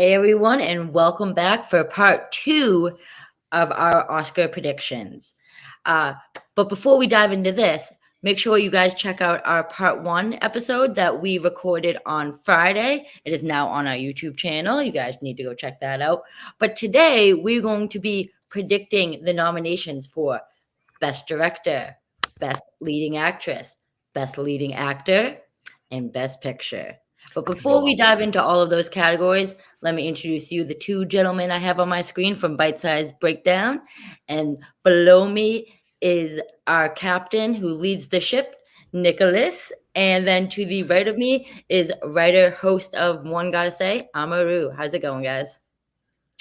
Hey everyone, and welcome back for part 2 of our Oscar predictions. Uh, but before we dive into this, make sure you guys check out our part 1 episode that we recorded on Friday. It is now on our YouTube channel. You guys need to go check that out. But today we're going to be predicting the nominations for Best Director, Best Leading Actress, Best Leading Actor, and Best Picture. But before we dive into all of those categories, let me introduce you the two gentlemen I have on my screen from Bitesize Breakdown. And below me is our captain who leads the ship, Nicholas. And then to the right of me is writer, host of One Gotta Say, Amaru. How's it going, guys?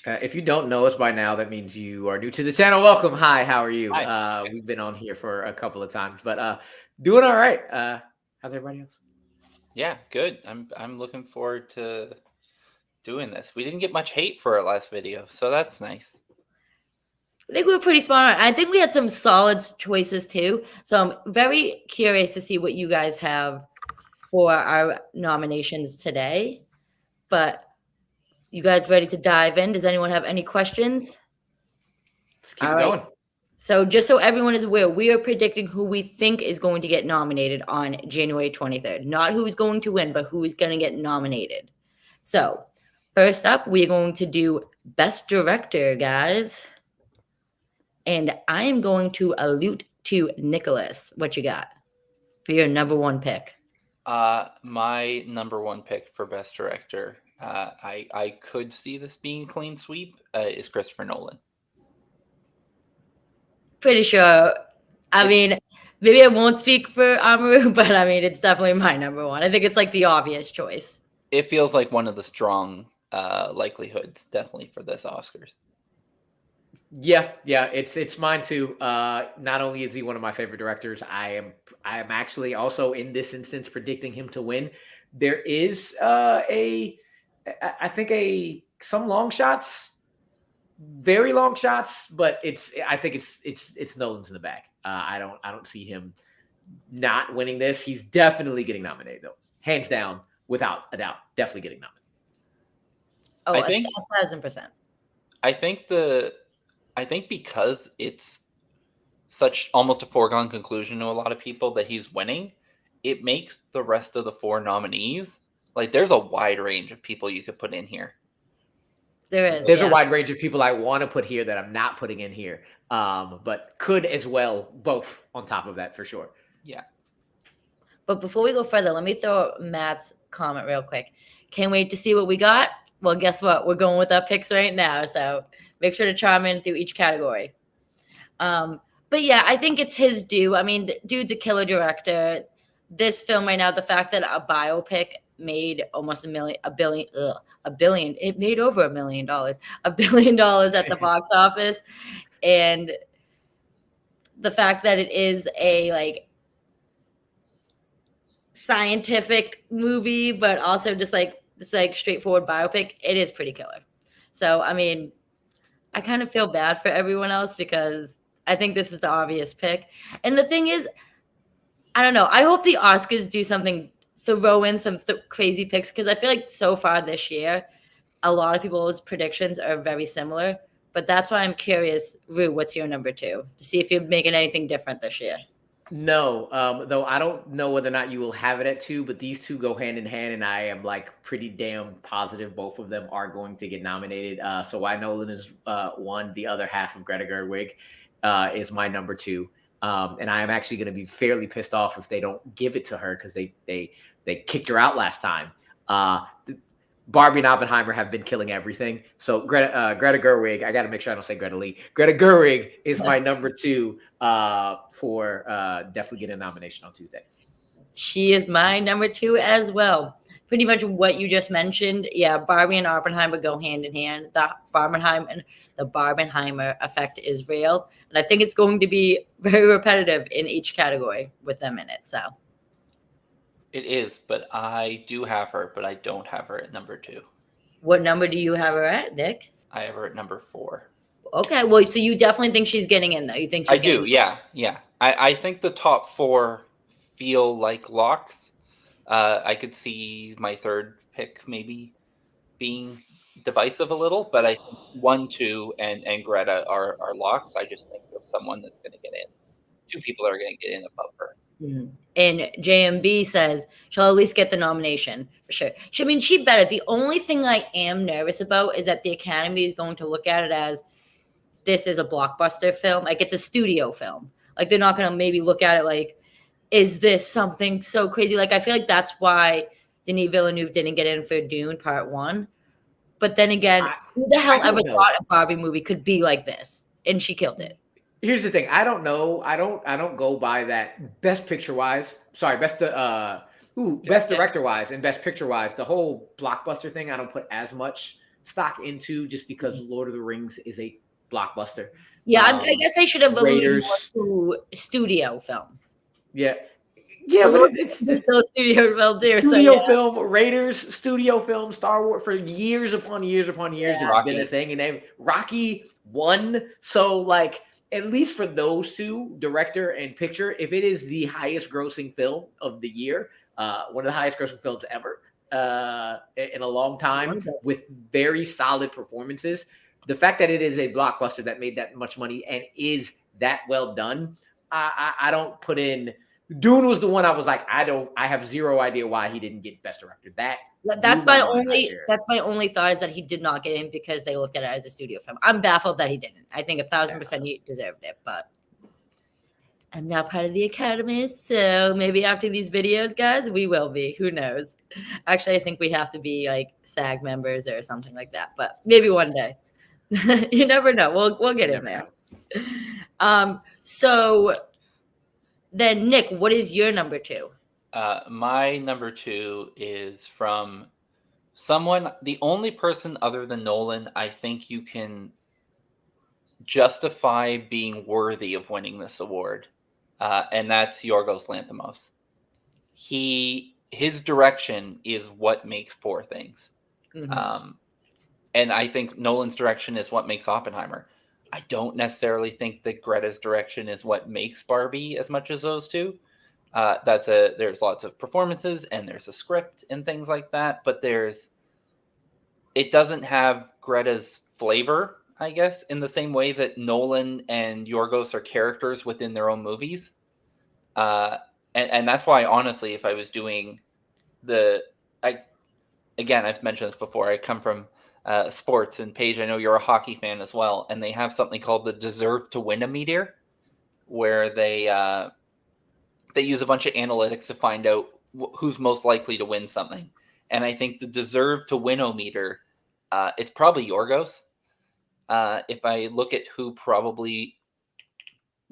If you don't know us by now, that means you are new to the channel. Welcome. Hi, how are you? Hi. We've been on here for a couple of times, but doing all right. How's everybody else? Yeah, good. I'm looking forward to doing this. We didn't get much hate for our last video, so that's nice. I think we were pretty smart. I think we had some solid choices too. So I'm very curious to see what you guys have for our nominations today. But you guys ready to dive in? Does anyone have any questions? Let's keep going. So just so everyone is aware, we are predicting who we think is going to get nominated on January 23rd. Not who's going to win, but who is going to get nominated. So first up, we're going to do Best Director, guys. And I am going to allude to Nicholas. What you got for your number one pick? My number one pick for Best Director, I could see this being a clean sweep, is Christopher Nolan. Pretty sure. I mean, maybe I won't speak for Amaru, but I mean, it's definitely my number one. I think it's like the obvious choice. It feels like one of the strong likelihoods, definitely, for this Oscars. Yeah, it's mine too. Not only is he one of my favorite directors, I am actually also in this instance predicting him to win. There is I think some long shots, very long shots, but I think it's Nolan's in the bag. I don't see him not winning this. He's definitely getting nominated though, hands down, without a doubt, definitely getting nominated. Oh, I think 1,000%. I think because it's such almost a foregone conclusion to a lot of people that he's winning, it makes the rest of the four nominees, like, there's a wide range of people you could put in here. There's a wide range of people I want to put here that I'm not putting in here, but could as well, both on top of that for sure. Yeah. But before we go further, let me throw Matt's comment real quick. Can't wait to see what we got. Well, guess what? We're going with our picks right now. So make sure to chime in through each category. But yeah, I think it's his due. I mean, the dude's a killer director. This film right now, the fact that a biopic made almost a billion. It made over $1 million. $1 billion at the box office. And the fact that it is a like scientific movie, but also just like this like straightforward biopic, it is pretty killer. So I mean, I kind of feel bad for everyone else because I think this is the obvious pick. And the thing is, I don't know. I hope the Oscars do something, throw in some crazy picks, because I feel like so far this year, a lot of people's predictions are very similar. But that's why I'm curious, Rue, what's your number two? To see if you're making anything different this year. No, though I don't know whether or not you will have it at 2, but these two go hand in hand, and I am like pretty damn positive both of them are going to get nominated. So why Nolan is one, the other half of Greta Gerwig is my number 2. And I am actually going to be fairly pissed off if they don't give it to her because they kicked her out last time. Barbie and Oppenheimer have been killing everything. So Greta Gerwig, I got to make sure I don't say Greta Lee. Greta Gerwig is my number 2 for definitely getting a nomination on Tuesday. She is my number 2 as well. Pretty much what you just mentioned. Yeah, Barbie and Oppenheimer go hand in hand. The Barbenheimer effect is real. And I think it's going to be very repetitive in each category with them in it. So it is, but I do have her, but I don't have her at number 2. What number do you have her at, Nick? I have her at number 4. Okay, well, so you definitely think she's getting in, though. You think she's do, yeah. I think the top 4 feel like locks. I could see my third pick maybe being divisive a little, but I think 1, 2, and Greta are locks. I just think of someone that's going to get in. 2 people that are going to get in above her. And JMB says she'll at least get the nomination for sure. She better. The only thing I am nervous about is that the Academy is going to look at it as this is a blockbuster film. Like, it's a studio film. Like, they're not going to maybe look at it like, is this something so crazy? Like, I feel like that's why Denis Villeneuve didn't get in for Dune Part 1. But then again, who the hell ever thought a Barbie movie could be like this? And she killed it. Here's the thing. I don't know. I don't go by that best picture wise. Sorry, best director wise and best picture wise. The whole blockbuster thing, I don't put as much stock into just because Lord of the Rings is a blockbuster. Yeah, I guess I should have alluded more to studio film. Yeah. Yeah, but it's still a studio film there. Studio film, Raiders, studio film, Star Wars for years upon years upon years. Yeah. It's been a thing. And then Rocky won. So, like, at least for those two, director and picture, if it is the highest grossing film of the year, one of the highest grossing films ever in a long time with very solid performances, the fact that it is a blockbuster that made that much money and is that well done, I don't put in. Dune was the one I was like, I have zero idea why he didn't get best director. That's my only thought is that he did not get in because they looked at it as a studio film. I'm baffled that he didn't. I think 1,000% he deserved it, but I'm not part of the Academy, so maybe after these videos, guys, we will be. Who knows? Actually, I think we have to be like SAG members or something like that, but maybe one day. You never know. We'll get in there. So then, Nick, what is your number 2? My number 2 is from someone, the only person other than Nolan I think you can justify being worthy of winning this award, and that's Yorgos Lanthimos. His direction is what makes Poor Things. Mm-hmm. And I think Nolan's direction is what makes Oppenheimer. I don't necessarily think that Greta's direction is what makes Barbie as much as those two. There's lots of performances and there's a script and things like that, but it doesn't have Greta's flavor, I guess, in the same way that Nolan and Yorgos are characters within their own movies. And that's why, honestly, if I was doing I've mentioned this before, I come from sports, and Paige, I know you're a hockey fan as well, and they have something called the Deserve to Win-O-Meter, where they use a bunch of analytics to find out who's most likely to win something. And I think the Deserve to Win-O-Meter, it's probably Yorgos. If I look at who probably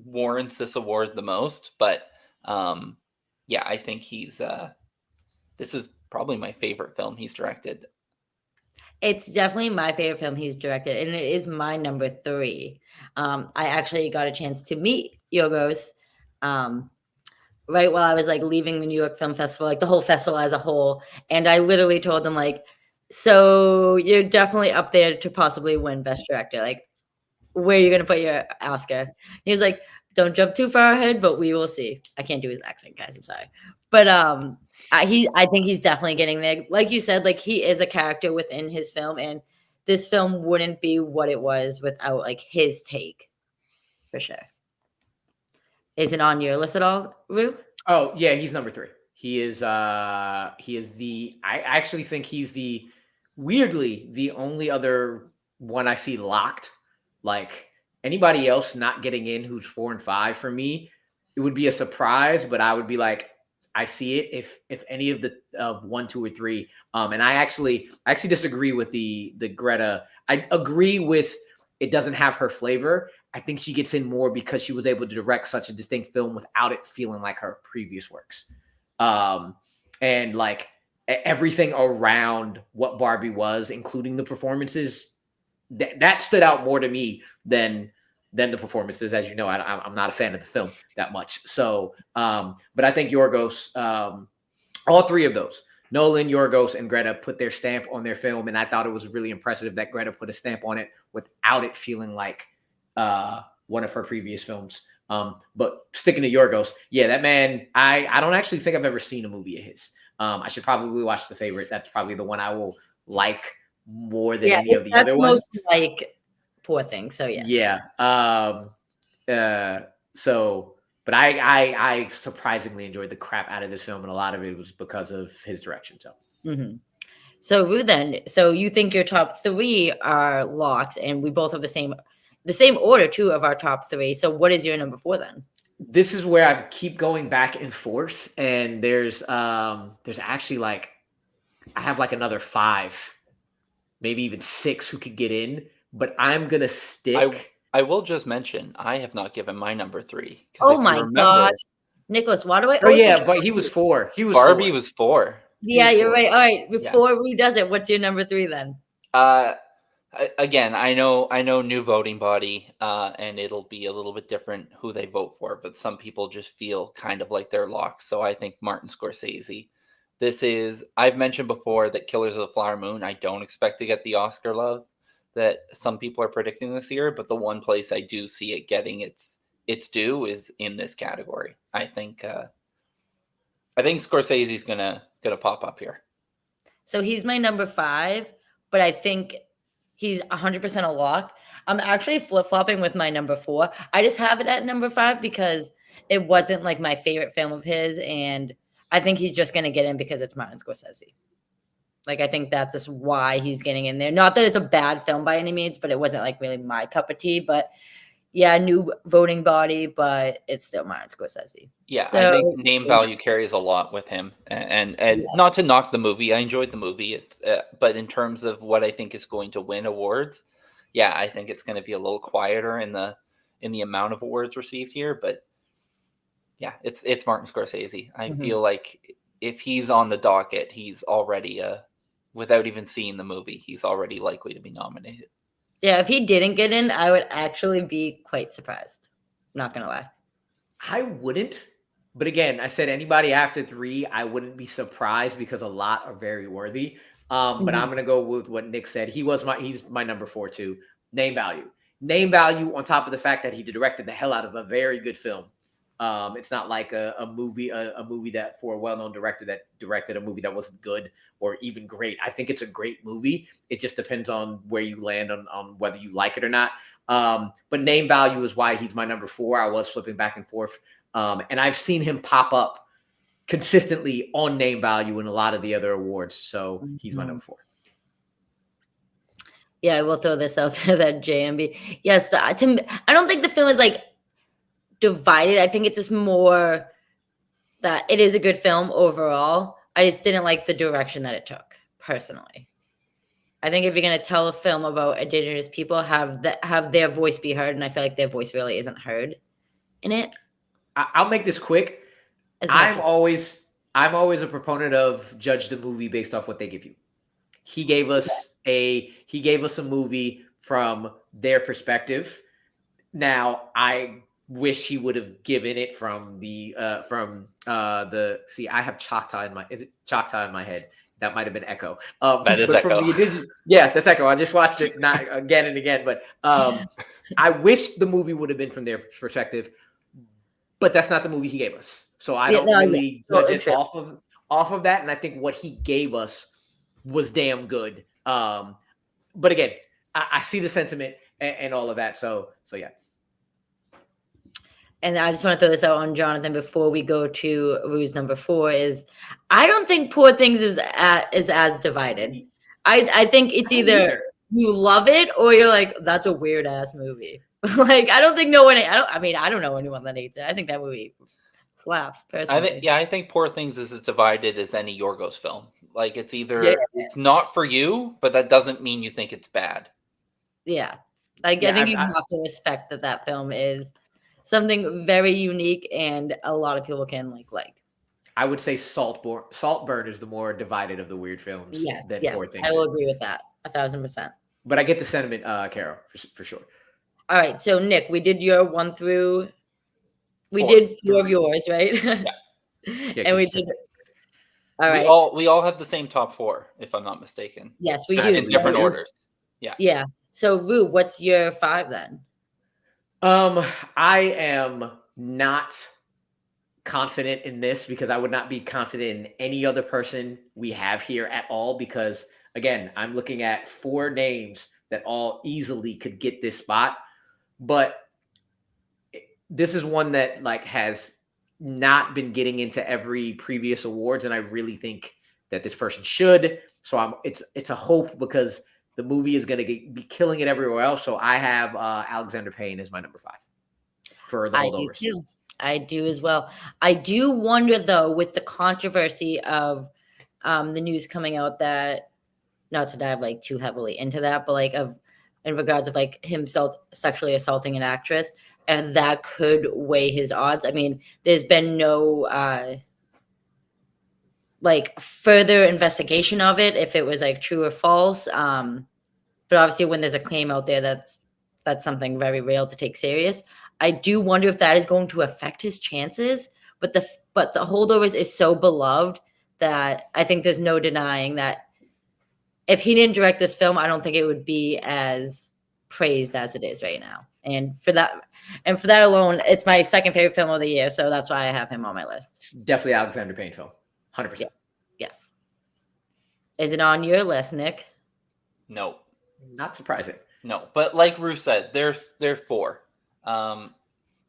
warrants this award the most, but I think this is probably my favorite film he's directed. It's definitely my favorite film he's directed, and it is my number 3. I actually got a chance to meet Yorgos right while I was like leaving the New York Film Festival, like the whole festival as a whole. And I literally told him, like, so you're definitely up there to possibly win Best Director. Like, where are you going to put your Oscar? He was like, don't jump too far ahead, but we will see. I can't do his accent, guys. I'm sorry. But I think he's definitely getting there. Like you said, like, he is a character within his film, and this film wouldn't be what it was without like his take, for sure. Is it on your list at all, Rue? Oh yeah, he's number 3. He is I actually think he's weirdly the only other one I see locked. Like, anybody else not getting in who's 4 and 5 for me, it would be a surprise, but I would be like, I see it if any of the 1, 2, or 3. And I actually disagree with the Greta. I agree with it doesn't have her flavor. I think she gets in more because she was able to direct such a distinct film without it feeling like her previous works. And like everything around what Barbie was, including the performances, that stood out more to me than the performances. As you know, I'm not a fan of the film that much. So, but I think Yorgos, all 3 of those, Nolan, Yorgos, and Greta, put their stamp on their film. And I thought it was really impressive that Greta put a stamp on it without it feeling like one of her previous films. But sticking to Yorgos, yeah, that man, I don't actually think I've ever seen a movie of his. I should probably watch The Favorite. That's probably the one I will like more than any of the that's other ones. most like Poor Things. So yes. Yeah. But I surprisingly enjoyed the crap out of this film, and a lot of it was because of his direction. So. Mm-hmm. So Rue, then, so you think your top three are locked, and we both have the same order too of our top three. So what is your number 4 then? This is where I keep going back and forth, and there's actually like I have like another 5, maybe even 6 who could get in, but I'm gonna stick. I will just mention I have not given my number 3. Oh my gosh, Nicholas, why do I? Oh yeah, but he was 4. He was Barbie 4. was 4. Yeah, you're right. All right, Yeah. before Rue does it, what's your number 3 then? Again, I know new voting body, and it'll be a little bit different who they vote for, but some people just feel kind of like they're locked. So I think Martin Scorsese. I've mentioned before that Killers of the Flower Moon, I don't expect to get the Oscar love that some people are predicting this year, but the one place I do see it getting its due is in this category. I think Scorsese's gonna pop up here. So he's my number 5, but I think he's 100% a lock. I'm actually flip-flopping with my number 4. I just have it at number 5 because it wasn't like my favorite film of his, and I think he's just going to get in because it's Martin Scorsese. Like, I think that's just why he's getting in there. Not that it's a bad film by any means, but it wasn't like really my cup of tea. But yeah, new voting body, but it's still Martin Scorsese. Yeah, so, I think name value carries a lot with him, and not to knock the movie. I enjoyed the movie. It's but in terms of what I think is going to win awards, yeah, I think it's going to be a little quieter in the amount of awards received here. But yeah, it's Martin Scorsese. I feel like if he's on the docket, he's already without even seeing the movie, he's already likely to be nominated. Yeah, if he didn't get in, I would actually be quite surprised. Not gonna lie. I wouldn't. But again, I said anybody after 3, I wouldn't be surprised because a lot are very worthy. But I'm gonna go with what Nick said. He's my number 4 too. Name value. Name value on top of the fact that he directed the hell out of a very good film. It's not like a movie that for a well-known director that directed a movie that wasn't good or even great. I think it's a great movie. It just depends on where you land on whether you like it or not. But name value is why he's my number 4. I was flipping back and forth. And I've seen him pop up consistently on name value in a lot of the other awards. So he's my number 4. Yeah, I will throw this out there that JMB. Yes, I don't think the film is like divided. I think it's just more that it is a good film overall. I just didn't like the direction that it took, personally. I think if you're going to tell a film about Indigenous people, have their voice be heard, and I feel like their voice really isn't heard in it. I'll make this quick. I'm always a proponent of judge the movie based off what they give you. He gave us a movie from their perspective. Now, I wish he would have given it from the I have Choctaw in my head. That might have been Echo. That is Echo. That's Echo. I just watched it not again and again, but I wish the movie would have been from their perspective, but that's not the movie he gave us. So I don't really judge it off of that. And I think what he gave us was damn good. But again, I see the sentiment and all of that. So yeah. And I just want to throw this out on Jonathan before we go to Rue's number 4 is I don't think Poor Things is as divided. I think it's either you love it or you're like, that's a weird ass movie. Like, I don't know anyone that hates it. I think that movie slaps personally. I think Poor Things is as divided as any Yorgos film. Like, it's either it's not for you, but that doesn't mean you think it's bad. Yeah. Like, I think you have to respect that film is something very unique and a lot of people can like. I would say Saltburn is the more divided of the weird films. Yes, Poor Things. I will agree with that 1,000%. But I get the sentiment, Carol, for sure. All right, so Nick, we did your 1 through. We did 4 of yours, right? Yeah. And we did. All right. We all have the same top 4, if I'm not mistaken. Yes, we do. In different orders. Yeah. Yeah. So, Rue, what's your 5 then? I am not confident in this because I would not be confident in any other person we have here at all because again, I'm looking at 4 names that all easily could get this spot, but this is one that like has not been getting into every previous awards, and I really think that this person should. So it's a hope because the movie is going to be killing it everywhere else. So I have Alexander Payne as my number 5 for the holdovers. I do too. I do as well. I do wonder though, with the controversy of the news coming out that, not to dive like too heavily into that, but like in regards of like him sexually assaulting an actress, and that could weigh his odds. I mean, there's been no like further investigation of it, if it was like true or false. But obviously when there's a claim out there, that's something very real to take serious. I do wonder if that is going to affect his chances, but the holdovers is so beloved that I think there's no denying that if he didn't direct this film, I don't think it would be as praised as it is right now. And for that alone, it's my second favorite film of the year, so that's why I have him on my list. Definitely Alexander Payne film, 100%. Yes. Is it on your list, Nick? No. Not surprising. No, but like Ruth said, there are 4.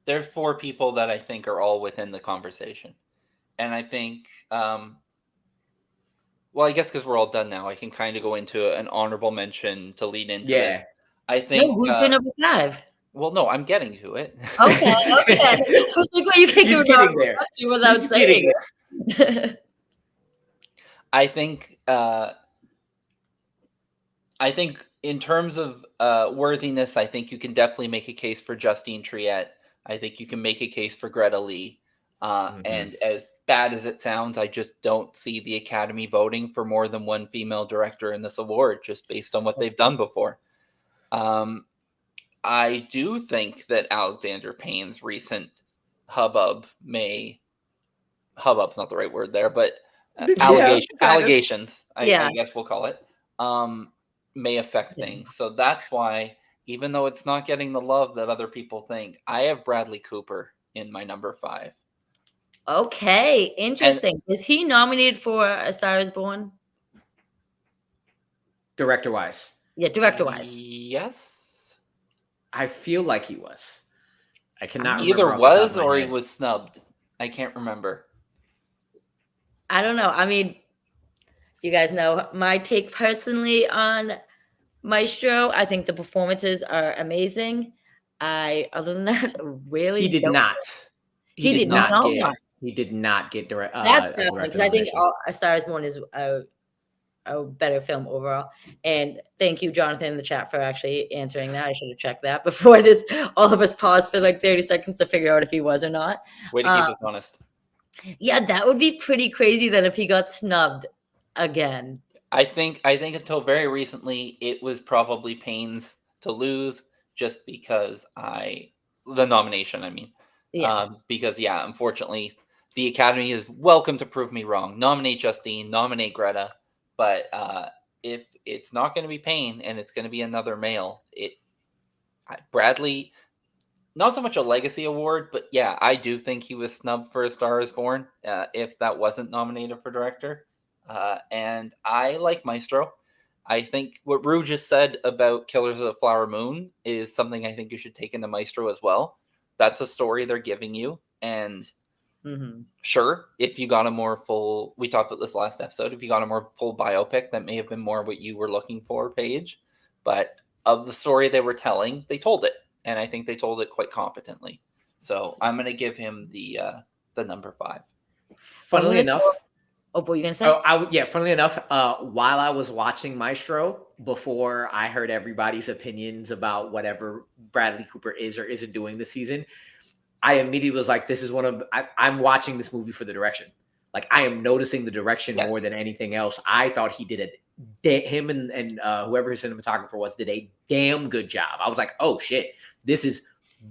There's 4 people that I think are all within the conversation, and I think, well, I guess because we're all done now, I can kind of go into an honorable mention to lead into it. I think. No, who's your number 5? Well, no, I'm getting to it. Okay. I was like, well, you can't He's give getting there without He's saying it. I think in terms of worthiness, I think you can definitely make a case for Justine Triet. I think you can make a case for Greta Lee. And as bad as it sounds, I just don't see the Academy voting for more than one female director in this award, just based on what they've done before. I do think that Alexander Payne's recent hubbub's not the right word there, but allegations, I guess we'll call it, may affect things. So that's why, even though it's not getting the love that other people think, I have Bradley Cooper in my number 5. Okay, interesting. Is he nominated for A Star Is Born? Director-wise? Yeah, director-wise. Yes. I feel like he was. I cannot either remember was or he was snubbed. I can't remember. I don't know. I mean, you guys know my take personally on Maestro. I think the performances are amazing. Other than that, really, he did not. He did not. He did not get direct. That's definitely because I think A Star Is Born is a better film overall. And thank you, Jonathan, in the chat for actually answering that. I should have checked that before all of us paused for like 30 seconds to figure out if he was or not. Way to keep us honest. Yeah, that would be pretty crazy then if he got snubbed again. I think until very recently it was probably Payne's to lose, just because the nomination, I mean. Yeah. Because unfortunately the Academy is welcome to prove me wrong. Nominate Justine, nominate Greta. But if it's not going to be Payne and it's going to be another male, Bradley, not so much a legacy award, but yeah, I do think he was snubbed for A Star Is Born if that wasn't nominated for director. And I like Maestro. I think what Rue just said about Killers of the Flower Moon is something I think you should take into Maestro as well. That's a story they're giving you. And sure, if you got a more full, we talked about this last episode, if you got a more full biopic, that may have been more what you were looking for, Paige. But of the story they were telling, they told it. And I think they told it quite competently. So I'm going to give him the number 5. Funnily enough. Oh, what were you going to say? Funnily enough, while I was watching Maestro, before I heard everybody's opinions about whatever Bradley Cooper is or isn't doing this season, I immediately was like, this is I'm watching this movie for the direction. Like, I am noticing the direction more than anything else. I thought he did him and whoever his cinematographer was did a damn good job. I was like, oh shit, this is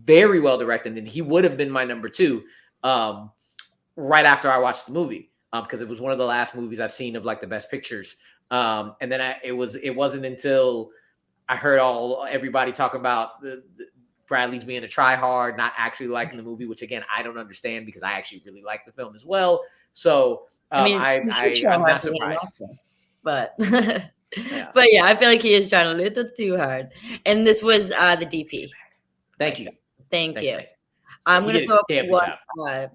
very well directed. And he would have been my number 2 right after I watched the movie. Because it was one of the last movies I've seen of like the best pictures. And then it wasn't until I heard everybody talk about Bradley's being a tryhard, not actually liking the movie, which again, I don't understand because I actually really like the film as well. So I'm not surprised. But Yeah. But yeah, I feel like he is trying a little too hard. And this was the DP. Thank you. Thank you. Thank I'm He going to did a throw up damn good what job.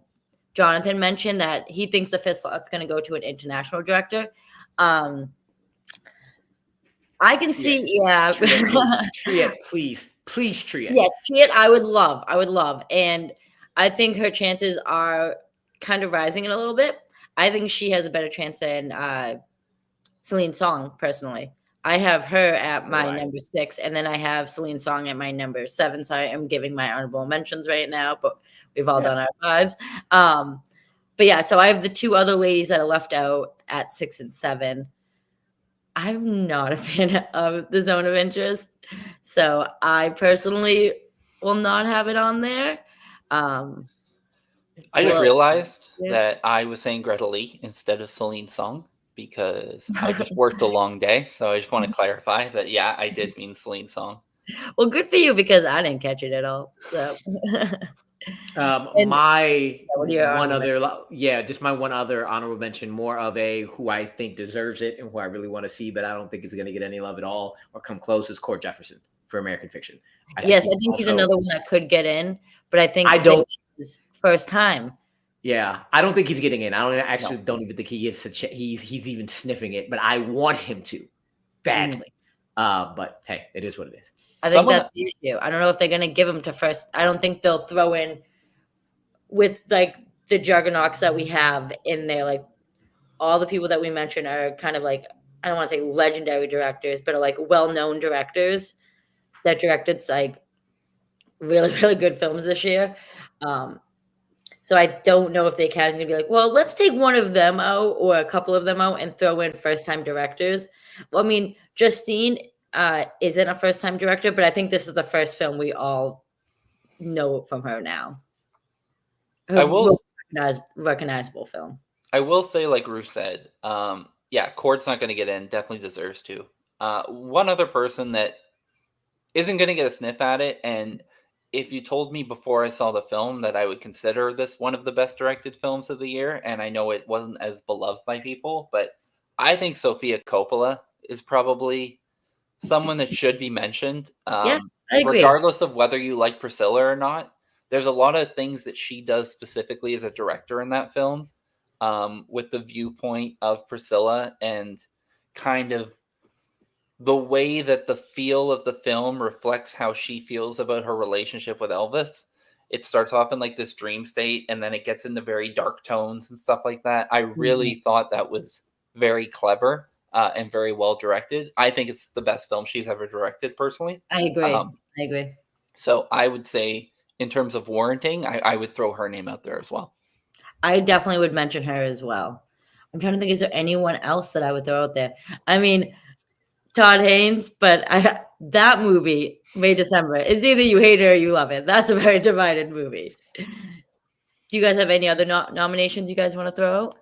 Jonathan mentioned, that he thinks the fifth slot's going to go to an international director. I can see, yeah. Triet, please, Triet. Yes, Triet, I would love. And I think her chances are kind of rising a little bit. I think she has a better chance than Celine Song, personally. I have her at my number 6, and then I have Celine Song at my number 7. So I am giving my honorable mentions right now, but we've all done our 5s. But yeah, so I have the 2 other ladies that are left out at 6 and 7. I'm not a fan of The Zone of Interest, so I personally will not have it on there. I just realized that I was saying Greta Lee instead of Celine Song because I just worked a long day. So I just want to clarify that, yeah, I did mean Celine Song. Well, good for you, because I didn't catch it at all. So. My one other honorable mention, more of a who I think deserves it and who I really want to see, but I don't think it's going to get any love at all or come close, is Cord Jefferson for American Fiction. I think he's another one that could get in, but I think his first time. Yeah, I don't think he's getting in. Don't even think he gets he's even sniffing it, but I want him to badly. But hey, it is what it is. I think that's the issue. I don't know if they're going to give him to first. I don't think they'll throw in with like the juggernauts that we have in there. Like all the people that we mentioned are kind of like, I don't want to say legendary directors, but are like well-known directors that directed like really, really good films this year. So I don't know if the Academy is going to be like, well, let's take one of them out or a couple of them out and throw in first-time directors. Well, I mean, Justine isn't a first-time director, but I think this is the first film we all know from her now. Recognizable film. I will say, like Ruth said, Cord's not going to get in. Definitely deserves to. One other person that isn't going to get a sniff at it, and if you told me before I saw the film that I would consider this one of the best directed films of the year, and I know it wasn't as beloved by people, but I think Sofia Coppola is probably someone that should be mentioned. Yes, I agree. Regardless of whether you like Priscilla or not, there's a lot of things that she does specifically as a director in that film, with the viewpoint of Priscilla and kind of the way that the feel of the film reflects how she feels about her relationship with Elvis. It starts off in like this dream state, and then it gets into very dark tones and stuff like that. I really thought that was very clever and very well directed. I think it's the best film she's ever directed, personally. I agree. So I would say, in terms of warranting, I would throw her name out there as well. I definitely would mention her as well. I'm trying to think, is there anyone else that I would throw out there? I mean, Todd Haynes, but that movie, May December, is either you hate it or you love it. That's a very divided movie. Do you guys have any other nominations you guys want to throw out?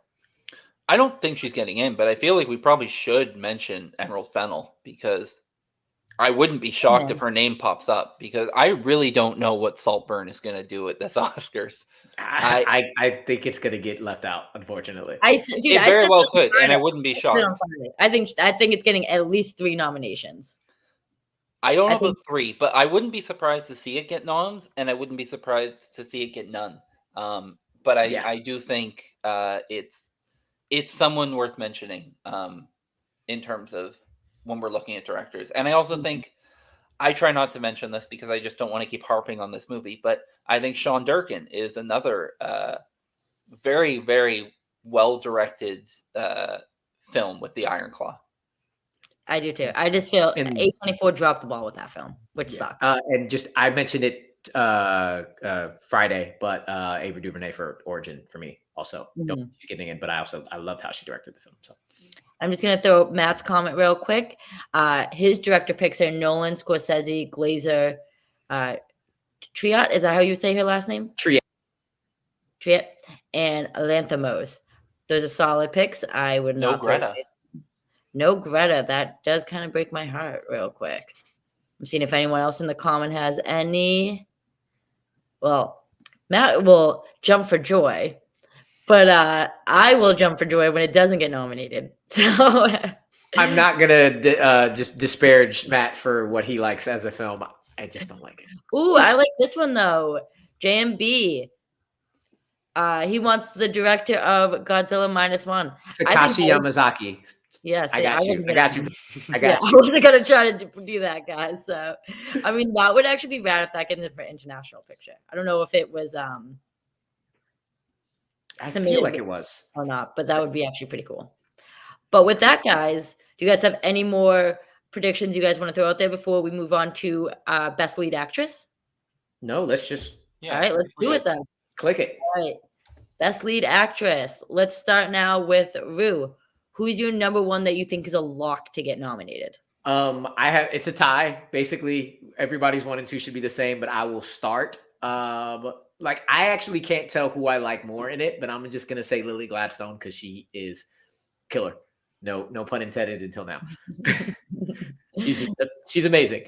I don't think she's getting in, but I feel like we probably should mention Emerald Fennell, because I wouldn't be shocked if her name pops up, because I really don't know what Saltburn is going to do at this Oscars. I think it's going to get left out, unfortunately. It very well could, and I wouldn't be shocked. I think it's getting at least 3 nominations. I don't know about 3, but I wouldn't be surprised to see it get noms, and I wouldn't be surprised to see it get none. But I do think it's someone worth mentioning in terms of when we're looking at directors. And I also think, I try not to mention this because I just don't want to keep harping on this movie, but I think Sean Durkin is another very, very well-directed film with the Iron Claw. I do too. I just feel A24 dropped the ball with that film, which sucks. And just, I mentioned it Friday, but Ava DuVernay for Origin for me also. She's getting in, but I loved how she directed the film. So I'm just going to throw Matt's comment real quick. His director picks are Nolan, Scorsese, Glazer, Triot. Is that how you say her last name? Triot. And Lanthimos. Those are solid picks. I would not. No Greta. That does kind of break my heart real quick. I'm seeing if anyone else in the comment has any. Well, Matt will jump for joy. But I will jump for joy when it doesn't get nominated. So I'm not gonna just disparage Matt for what he likes as a film. I just don't like it. Ooh, I like this one though. JMB. He wants the director of Godzilla -1. Takashi Yamazaki. Yes, I got you. I wasn't gonna try to do that, guys. So, I mean, that would actually be rad if that gets for international picture. I don't know if it was I feel like it was or not, but that would be actually pretty cool. But with that, guys, do you guys have any more predictions you guys want to throw out there before we move on to best lead actress? No, let's just all right, let's do it then. Click it. All right, best lead actress. Let's start now with Rue. Who's your number one that you think is a lock to get nominated? It's a tie. Basically, everybody's 1 and 2 should be the same, but I will start. I actually can't tell who I like more in it, but I'm just gonna say Lily Gladstone because she is killer. No pun intended until now. she's amazing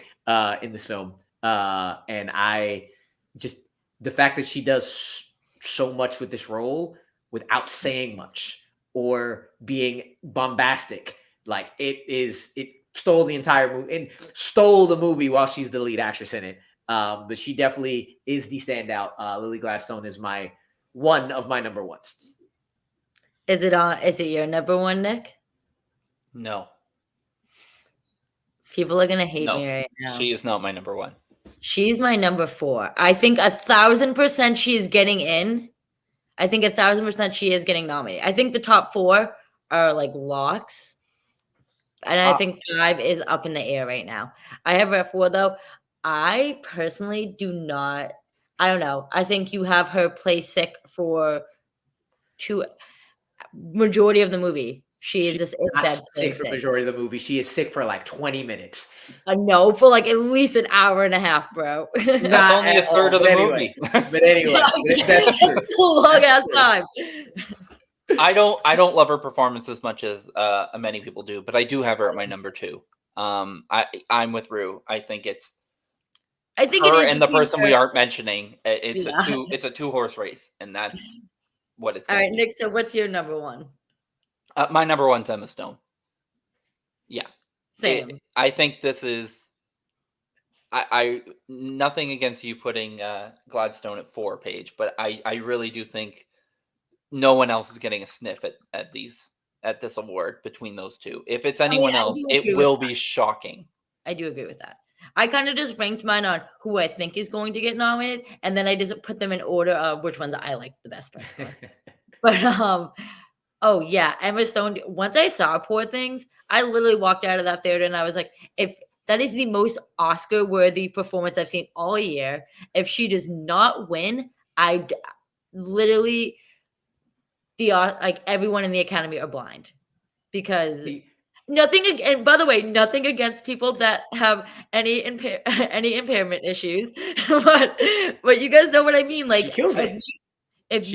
in this film. And I just the fact that she does so much with this role without saying much or being bombastic, like it stole the entire movie and stole the movie while she's the lead actress in it. But she definitely is the standout. Lily Gladstone is one of my number ones. Is it your number one, Nick? No. People are gonna hate me right now. She is not my number one. She's my number 4. I think 1,000% she is getting in. I think 1,000% she is getting nominated. I think the top 4 are like locks. And I think 5 is up in the air right now. I have her at 4 though. I personally do not. I don't know. I think you have her play sick for majority of the movie. She's just in bed. Sick for majority of the movie. She is sick for like 20 minutes. No, for like at least an hour and a half, bro. That's only a third of the movie. But anyway, that's true. It's a long ass time. I don't love her performance as much as many people do, but I do have her at my number 2. I'm with Rue. I think her it is and the person we aren't mentioning. It's a 2-horse race, and that's what it's. All right, Nick. So what's your number 1? My number 1's Emma Stone. Yeah, same. I think this is. I nothing against you putting Gladstone at 4, Paige, but I really do think no one else is getting a sniff at this award between those two. If it's anyone else, it will be shocking. I do agree with that. I kind of just ranked mine on who I think is going to get nominated, and then I just put them in order of which ones I like the best personally. But oh yeah, Emma Stone. Once I saw Poor Things, I literally walked out of that theater and I was like, if that is the most Oscar-worthy performance I've seen all year, if she does not win, I literally everyone in the Academy are blind because. Nothing, and by the way, nothing against people that have any impairment issues, but you guys know what I mean. Like, she kills it. If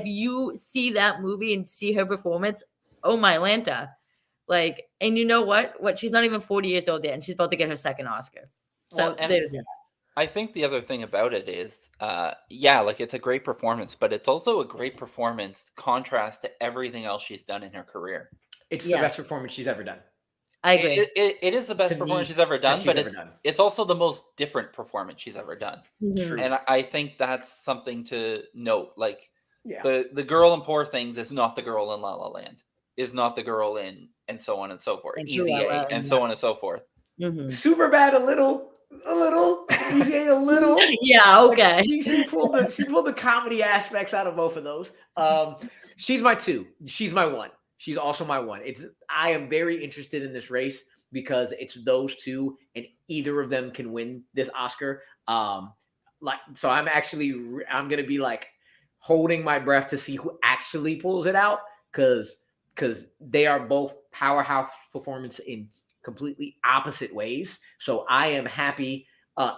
you see that movie and see her performance, oh my Lanta, like, and you know what? She's not even 40 years old yet, and she's about to get her second Oscar. So there's that. I think the other thing about it is, it's a great performance, but it's also a great performance contrast to everything else she's done in her career. It's the best performance she's ever done. I agree. It is the best performance she's ever done, but it's also the most different performance she's ever done. Mm-hmm. And I think that's something to note. Like, the girl in Poor Things is not the girl in La La Land, is not the girl in, and so on and so forth. Easy A, and so on and so forth. Mm-hmm. Super bad a little. Easy A a little. Yeah, okay. Like she pulled the comedy aspects out of both of those. She's my 2. She's my 1. She's also my 1. I am very interested in this race because it's those 2, and either of them can win this Oscar. So I'm gonna be like holding my breath to see who actually pulls it out because they are both powerhouse performance in completely opposite ways. So I am happy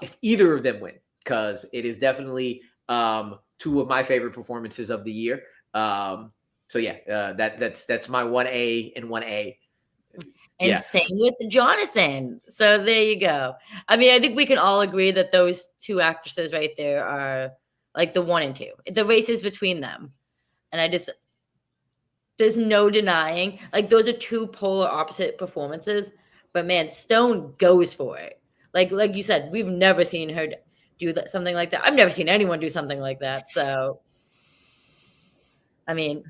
if either of them win because it is definitely 2 of my favorite performances of the year. So that's my 1A and 1A. And same with Jonathan. So there you go. I mean, I think we can all agree that those 2 actresses right there are like the 1 and 2. The race is between them. And There's no denying. Like, those are two polar opposite performances. But man, Stone goes for it. Like you said, we've never seen her do something like that. I've never seen anyone do something like that. So, I mean,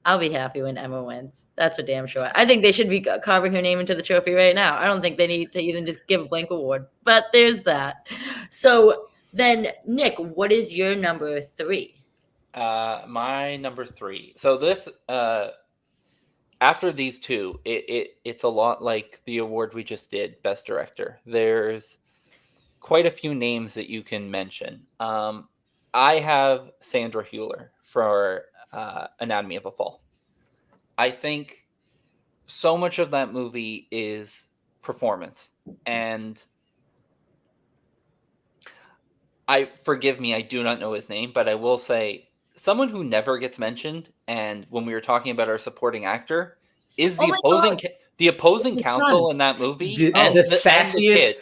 I'll be happy when Emma wins. That's for damn sure. I think they should be carving her name into the trophy right now. I don't think they need to even just give a blank award. But there's that. So then, Nick, what is your number 3? My number 3. So this after these two, it's a lot like the award we just did, Best Director. There's quite a few names that you can mention. I have Sandra Hüller for Anatomy of a Fall. I think so much of that movie is performance, and forgive me, I do not know his name, but I will say someone who never gets mentioned, and when we were talking about our supporting actor, is the opposing counsel in that movie, and the sassiest.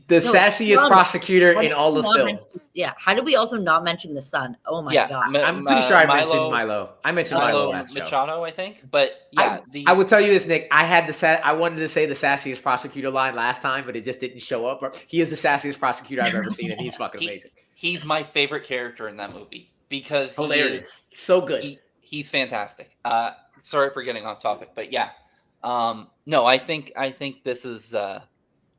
The sassiest prosecutor in all the film. Yeah. How did we also not mention the son? Oh my god. I'm pretty sure I mentioned Milo. I mentioned Milo last Machado, I think. But yeah, I will tell you this, Nick. I wanted to say the sassiest prosecutor line last time, but it just didn't show up. He is the sassiest prosecutor I've ever seen, and he's fucking amazing. He's my favorite character in that movie because hilarious. So good. He's fantastic. Sorry for getting off topic, but yeah. No, I think this is.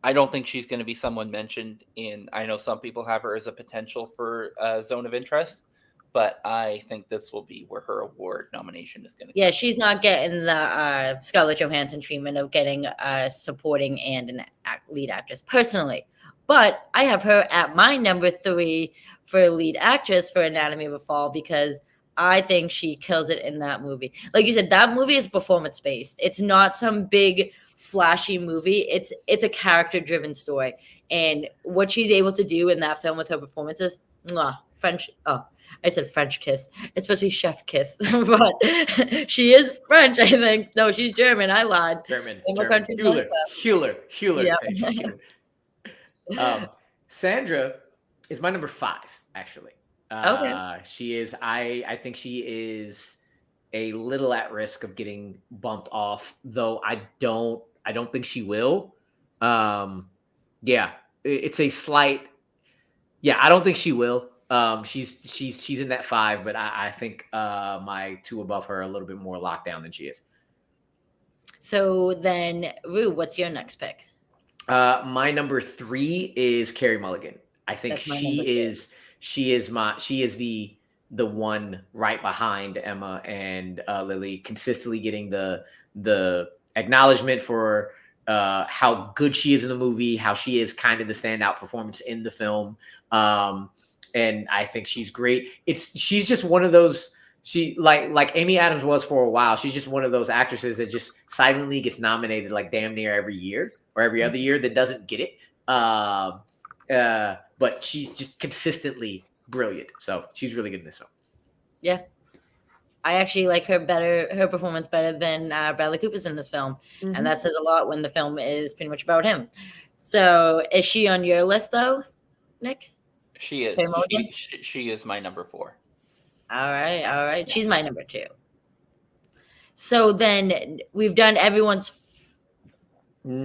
I don't think she's going to be someone mentioned in. I know some people have her as a potential for Zone of Interest, but I think this will be where her award nomination is going to. Yeah, she's not getting the Scarlett Johansson treatment of getting supporting and an lead actress personally, but I have her at my number 3 for lead actress for Anatomy of a Fall because I think she kills it in that movie. Like you said, that movie is performance based. It's not some big flashy movie. It's a character driven story, and what she's able to do in that film with her performances, French. Oh, I said French kiss. It's supposed to be chef kiss, but she is French, I think. No, she's German. I lied. German. Hüller. Yeah. Sandra is my number 5, actually. Okay. She is. I think she is a little at risk of getting bumped off, though I don't think she will. Yeah, it's a slight. Yeah, I don't think she will. She's in that 5, but I think my 2 above her are a little bit more locked down than she is. So then, Rue, what's your next pick? My number 3 is Carey Mulligan. I think she is the one right behind Emma and Lily, consistently getting the acknowledgement for how good she is in the movie, how she is kind of the standout performance in the film. And I think she's great. She's just one of those, she like Amy Adams was for a while. She's just one of those actresses that just silently gets nominated like damn near every year or every other year that doesn't get it. But she's just consistently brilliant. So she's really good in this film. Yeah. I actually like her performance better than Bradley Cooper's in this film. Mm-hmm. And that says a lot when the film is pretty much about him. So is she on your list though, Nick? She is. She is my number 4. All right. She's my number 2. So then we've done everyone's.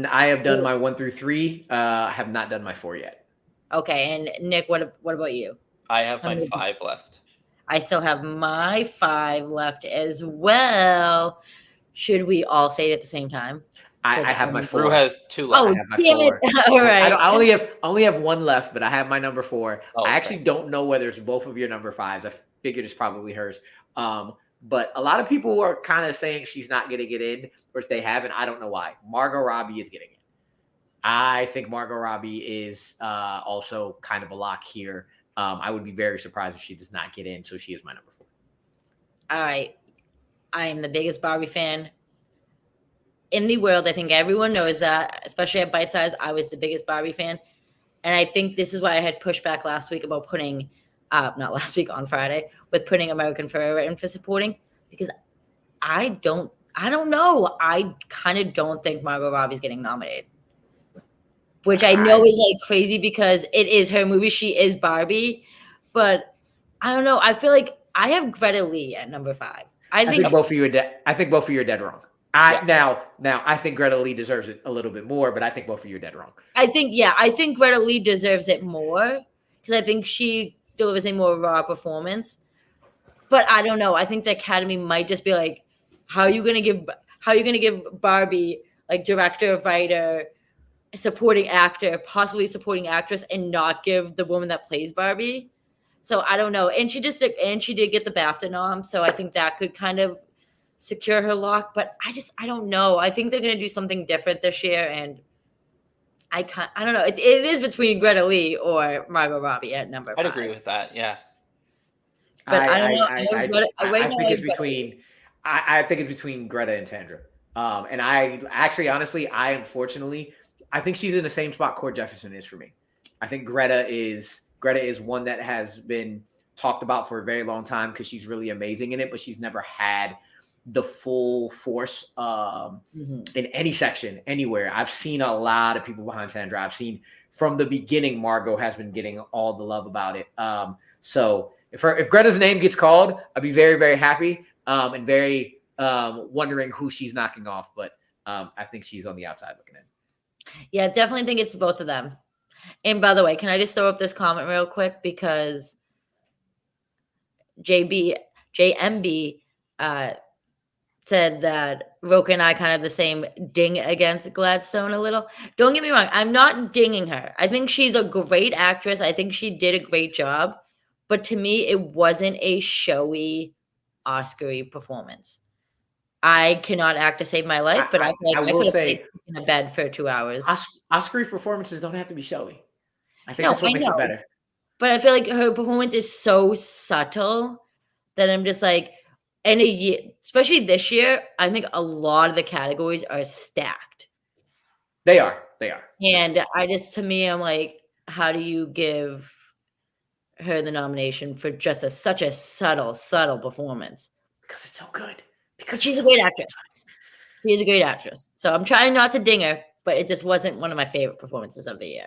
I have done my 1 through 3. I have not done my 4 yet. Okay. And Nick, what about you? I have my 5 left. I still have my 5 left as well. Should we all say it at the same time? I have my 4. Drew has 2 left. Oh, damn it. All right. I only have 1 left, but I have my number 4. Oh, I actually don't know whether it's both of your number 5s. I figured it's probably hers. But a lot of people are kind of saying she's not going to get in, or if they haven't, I don't know why. Margot Robbie is getting in. I think Margot Robbie is also kind of a lock here. I would be very surprised if she does not get in, so she is my number 4. All right. I am the biggest Barbie fan in the world. I think everyone knows that, especially at Bitesize. I was the biggest Barbie fan. And I think this is why I had pushed back last week about putting, not last week, on Friday, with putting American Forever in for supporting, because I don't know. I kind of don't think Margot Robbie's getting nominated. Which I know is like crazy because it is her movie. She is Barbie. But I don't know. I feel like I have Greta Lee at number 5. I think both of you are dead. I think both of you are dead wrong. Now I think Greta Lee deserves it a little bit more, but I think both of you are dead wrong. I think Greta Lee deserves it more because I think she delivers a more raw performance. But I don't know. I think the Academy might just be like, how are you gonna give Barbie like director, writer, supporting actor, possibly supporting actress, and not give the woman that plays Barbie? So I don't know. And she did get the BAFTA nom, so I think that could kind of secure her lock. But I don't know. I think they're gonna do something different this year, and I don't know. It is between Greta Lee or Margot Robbie at number 5. I'd agree with that. Yeah. But I don't know. I think it's between. I think it's between Greta and Sandra. And I actually, honestly, unfortunately, I think she's in the same spot Cord Jefferson is for me. I think Greta is one that has been talked about for a very long time because she's really amazing in it, but she's never had the full force in any section anywhere. I've seen a lot of people behind Sandra. I've seen from the beginning Margot has been getting all the love about it. So if Greta's name gets called, I'd be very, very happy and very wondering who she's knocking off. But I think she's on the outside looking in. Yeah, definitely think it's both of them. And by the way, can I just throw up this comment real quick because JMB said that Roka and I kind of the same ding against Gladstone a little. Don't get me wrong. I'm not dinging her. I think she's a great actress. I think she did a great job. But to me, it wasn't a showy Oscar-y performance. I cannot act to save my life, but I feel like I could have stayed in a bed for 2 hours. Oscar performances don't have to be showy. I think that's what makes it better. But I feel like her performance is so subtle that I'm just like, and especially this year, I think a lot of the categories are stacked. They are. And to me, I'm like, how do you give her the nomination for just such a subtle performance? Because it's so good. Because she's a great actress. She is a great actress. So I'm trying not to ding her, but it just wasn't one of my favorite performances of the year.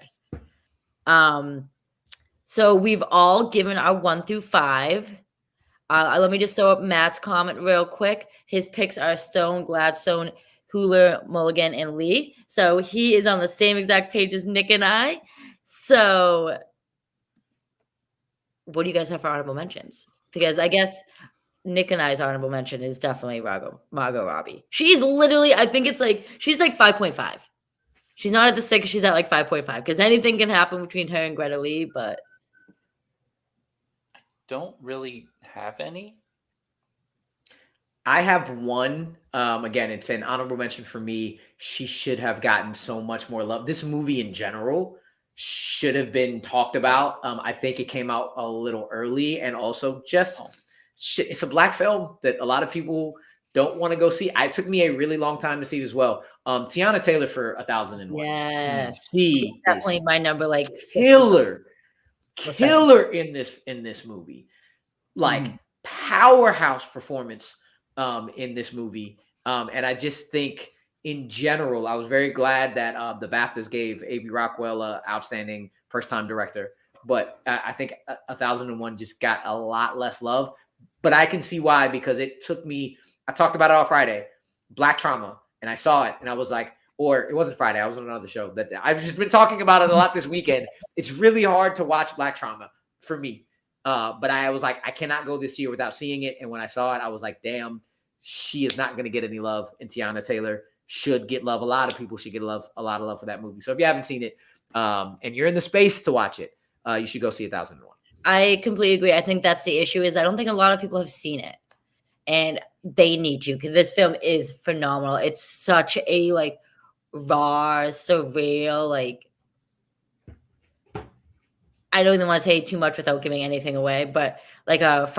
So we've all given our 1 through 5. Let me just throw up Matt's comment real quick. His picks are Stone, Gladstone, Hooler, Mulligan, and Lee. So he is on the same exact page as Nick and I. So what do you guys have for honorable mentions? Because I guess Nick and I's honorable mention is definitely Margot Robbie. She's literally, I think she's like 5.5. She's not at the 6, she's at like 5.5 because anything can happen between her and Greta Lee, but I don't really have any. I have one. Again, it's an honorable mention for me. She should have gotten so much more love. This movie in general should have been talked about. I think it came out a little early, and also just it's a Black film that a lot of people don't want to go see. It took me a really long time to see it as well. Tiana Taylor for 1001. yes, she's definitely my number like killer in this movie. Like powerhouse performance in this movie. And I just think in general, I was very glad that the BAFTAs gave A.V. Rockwell outstanding first-time director. But I think 1001 just got a lot less love. But I can see why, because it took me, I talked about it on Friday, Black Trauma, and I saw it, and I was like, or it wasn't Friday, I was on another show. That I've just been talking about it a lot this weekend. It's really hard to watch Black Trauma for me. But I was like, I cannot go this year without seeing it. And when I saw it, I was like, damn, she is not going to get any love. And Tiana Taylor should get love. A lot of people should get a lot of love for that movie. So if you haven't seen it and you're in the space to watch it, you should go see 1001. I completely agree. I think that's the issue is I don't think a lot of people have seen it. And they need to, because this film is phenomenal. It's such a like raw, surreal, like I don't even want to say too much without giving anything away, but like a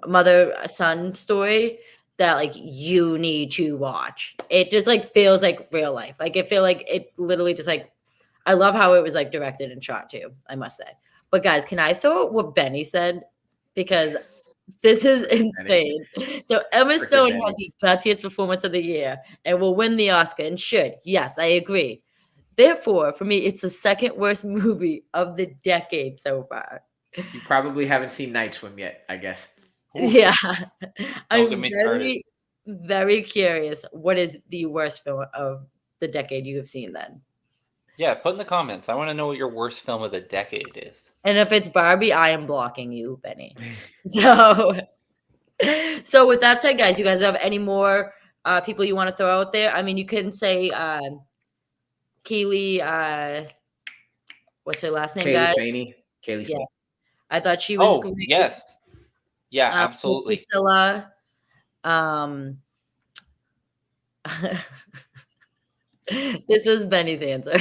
mother-son story that like you need to watch. It just like feels like real life. Like it feel like it's literally just like, I love how it was like directed and shot too, I must say. But guys, can I throw what Benny said? Because this is insane. So Emma Stone had the gutsiest performance of the year and will win the Oscar and should. Yes, I agree. Therefore, for me, it's the second worst movie of the decade so far. You probably haven't seen Night Swim yet, I guess. Oof, Yeah. don't get I'm me started. very, very curious. What is the worst film of the decade you have seen then? Yeah, put in the comments. I want to know what your worst film of the decade is. And if it's Barbie, I am blocking you, Benny. So, so with that said, guys, you guys have any more people you want to throw out there? I mean, you can say Keely. What's her last name, Kaylee guys? Spaney. Kaylee Spaney. Yes, I thought she was Oh, great. yes. Yeah, So absolutely. Priscilla. Um, this was Benny's answer.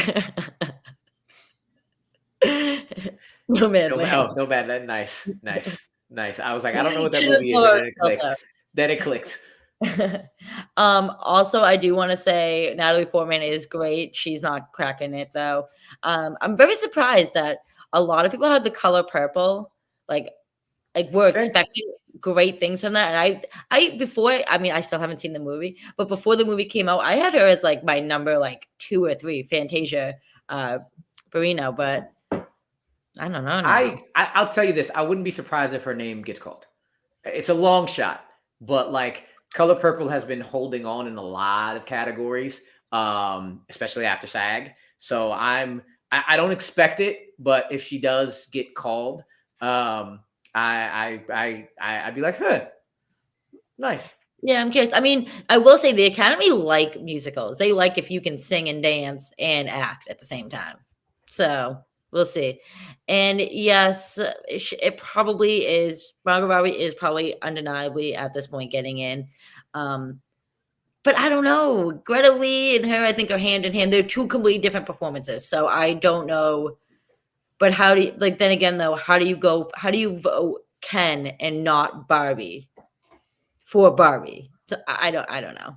No man, Lance. No bad. That nice. I was like, I don't know what that Should have movie is, slow and it spelled out. Then it clicked. Also, I do want to say Natalie Portman is great. She's not cracking it though. I'm very surprised that a lot of people had The Color Purple. Like we're Fair. expecting great things from that. And I mean, I still haven't seen the movie, but before the movie came out, I had her as like my number like 2 or 3, Fantasia Barrino, but I don't know now. I'll tell you this. I wouldn't be surprised if her name gets called. It's a long shot, but like Color Purple has been holding on in a lot of categories, especially after SAG. So I don't expect it, but if she does get called, I'd be like, huh, nice. Yeah, I'm curious. I mean, I will say the Academy like musicals. They like if you can sing and dance and act at the same time. So we'll see. And yes, it probably is. Margot Robbie is probably undeniably at this point getting in. But I don't know. Greta Lee and her, I think, are hand in hand. They're two completely different performances. So I don't know. But how do you like? Then again, though, how do you go? How do you vote Ken and not Barbie? For Barbie. So I don't know.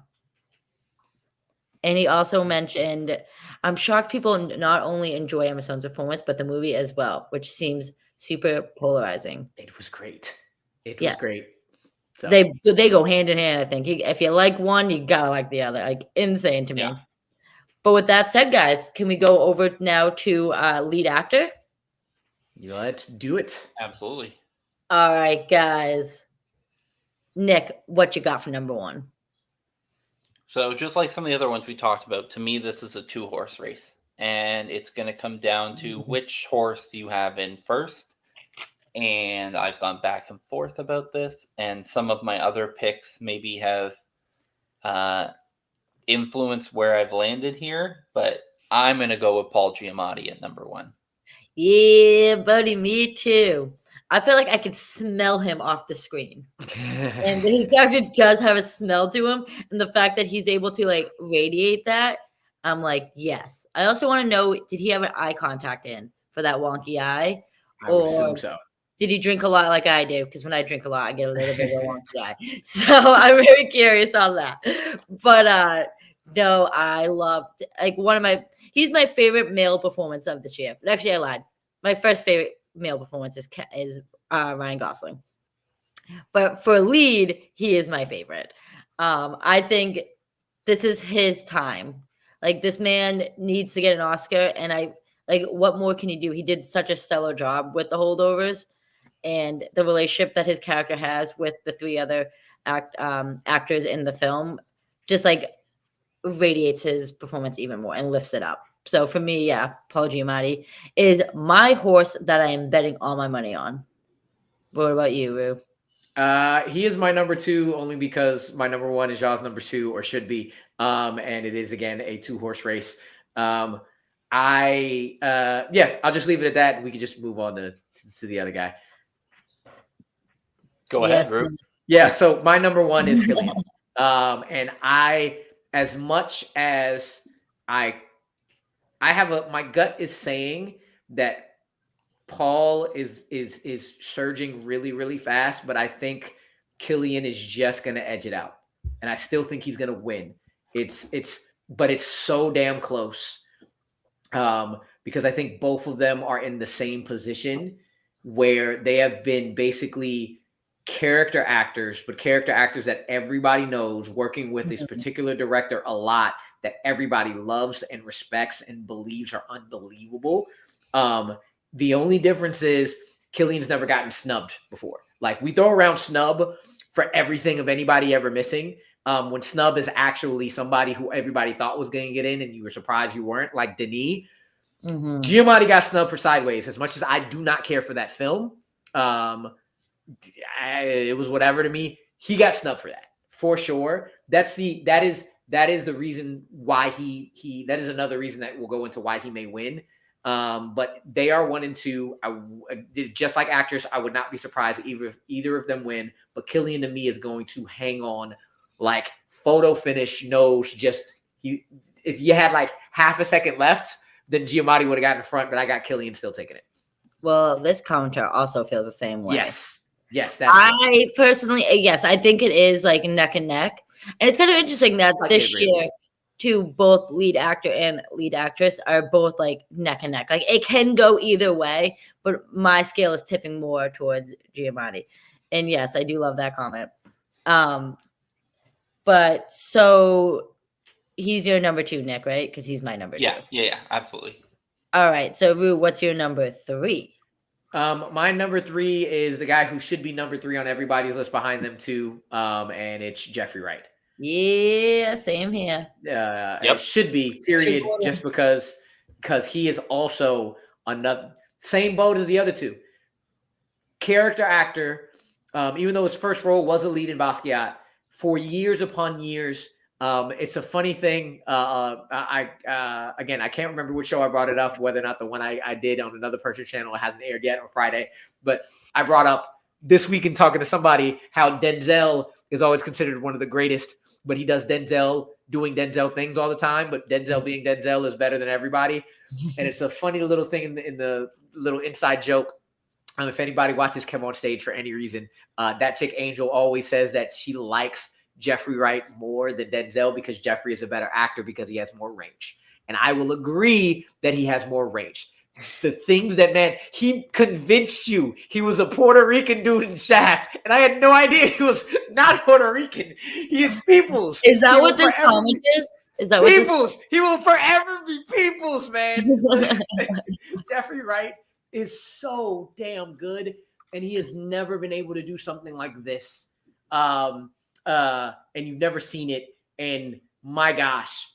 And he also mentioned, I'm shocked people not only enjoy Emma Stone's performance, but the movie as well, which seems super polarizing. It was great. Yes. Great. So. They go hand in hand, I think. If you like one, you gotta like the other. Like insane to me. Yeah. But with that said, guys, can we go over now to lead actor? Let's do it. Absolutely. All right, guys. Nick, what you got for number 1? So just like some of the other ones we talked about, to me, this is a 2-horse race. And it's going to come down to which horse you have in first. And I've gone back and forth about this. And some of my other picks maybe have influenced where I've landed here. But I'm going to go with Paul Giamatti at number 1. Yeah, buddy, me too. I feel like I could smell him off the screen. And his character does have a smell to him. And the fact that he's able to like radiate that, I'm like, yes. I also want to know, did he have an eye contact in for that wonky eye? I would assume so. Did he drink a lot like I do? Because when I drink a lot, I get a little bit of a wonky eye. So I'm very curious on that. But no, I loved like he's my favorite male performance of this year. But actually I lied. My first favorite male performance is Ryan Gosling. But for lead, he is my favorite. I think this is his time. Like this man needs to get an Oscar, and what more can he do? He did such a stellar job with The Holdovers, and the relationship that his character has with the 3 other actors in the film just like radiates his performance even more and lifts it up. So for me, yeah, Paul Giamatti is my horse that I am betting all my money on. What about you, Rue? He is my number 2 only because my number 1 is y'all's number 2 or should be. And it is again a 2-horse race. I'll just leave it at that. We can just move on to the other guy. Go ahead, Rue. Yeah, so my number 1 is Cillian. And as much as I have my gut is saying that Paul is surging really, really fast, but I think Cillian is just going to edge it out. And I still think he's going to win. But it's so damn close. Because I think both of them are in the same position where they have been basically character actors, but character actors that everybody knows, working with this particular director a lot, that everybody loves and respects and believes are unbelievable. The only difference is Cillian's never gotten snubbed before. Like, we throw around snub for everything of anybody ever missing. When snub is actually somebody who everybody thought was going to get in and you were surprised you weren't, like Denis. Giamatti got snubbed for Sideways. As much as I do not care for that film, it was whatever to me. He got snubbed for that, for sure. That is the reason why he that is another reason that will go into why he may win. But they are 1 and 2. Just like actors, I would not be surprised if either of them win. But Cillian to me is going to hang on like photo finish nose. If you had like half a second left, then Giamatti would have gotten in front, but I got Cillian still taking it. Well, this commenter also feels the same way. Yes. I personally, yes, I think it is like neck and neck. And it's kind of interesting that this year, both lead actor and lead actress are both like neck and neck. Like, it can go either way, but my scale is tipping more towards Giamatti. And yes, I do love that comment. But so he's your number 2, Nick, right? Because he's my number 2. Yeah, absolutely. All right. So, Rue, what's your number 3? My number 3 is the guy who should be number 3 on everybody's list behind them too. And it's Jeffrey Wright. Yeah, same here. It should be, period, just because he is also another same boat as the other two. Character actor, even though his first role was a lead in Basquiat, for years upon years. It's a funny thing. I can't remember which show I brought it up, whether or not the one I did on another person's channel, it hasn't aired yet on Friday, but I brought up this week in talking to somebody how Denzel is always considered one of the greatest, but he does doing Denzel things all the time, but Denzel being Denzel is better than everybody. And it's a funny little thing in the little inside joke. If anybody watches Come On Stage for any reason, that chick Angel always says that she likes Jeffrey Wright more than Denzel because Jeffrey is a better actor because he has more range. And I will agree that he has more range. The things that, man, he convinced you he was a Puerto Rican dude in Shaft, and I had no idea he was not Puerto Rican. He is Peoples. Is that what this comment is? Is that Peoples? What he will forever be Peoples, man. Jeffrey Wright is so damn good, and he has never been able to do something like this. And you've never seen it. And my gosh,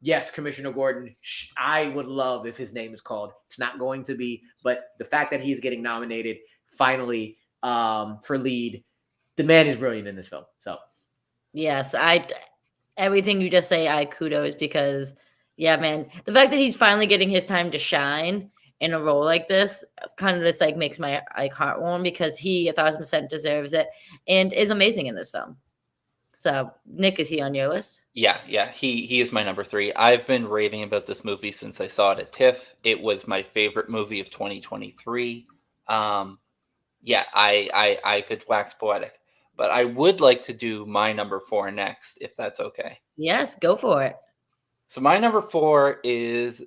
yes, Commissioner Gordon, I would love if his name is called. It's not going to be, but the fact that he's getting nominated finally for lead, the man is brilliant in this film. So, yes, everything you just say, I kudos because, yeah, man, the fact that he's finally getting his time to shine in a role like this kind of just like makes my heart warm because he 1,000% deserves it and is amazing in this film. So, Nick, is he on your list? Yeah, he is my number 3. I've been raving about this movie since I saw it at TIFF. It was my favorite movie of 2023. I could wax poetic, but I would like to do my number 4 next, if that's okay. Yes, go for it. So my number 4 is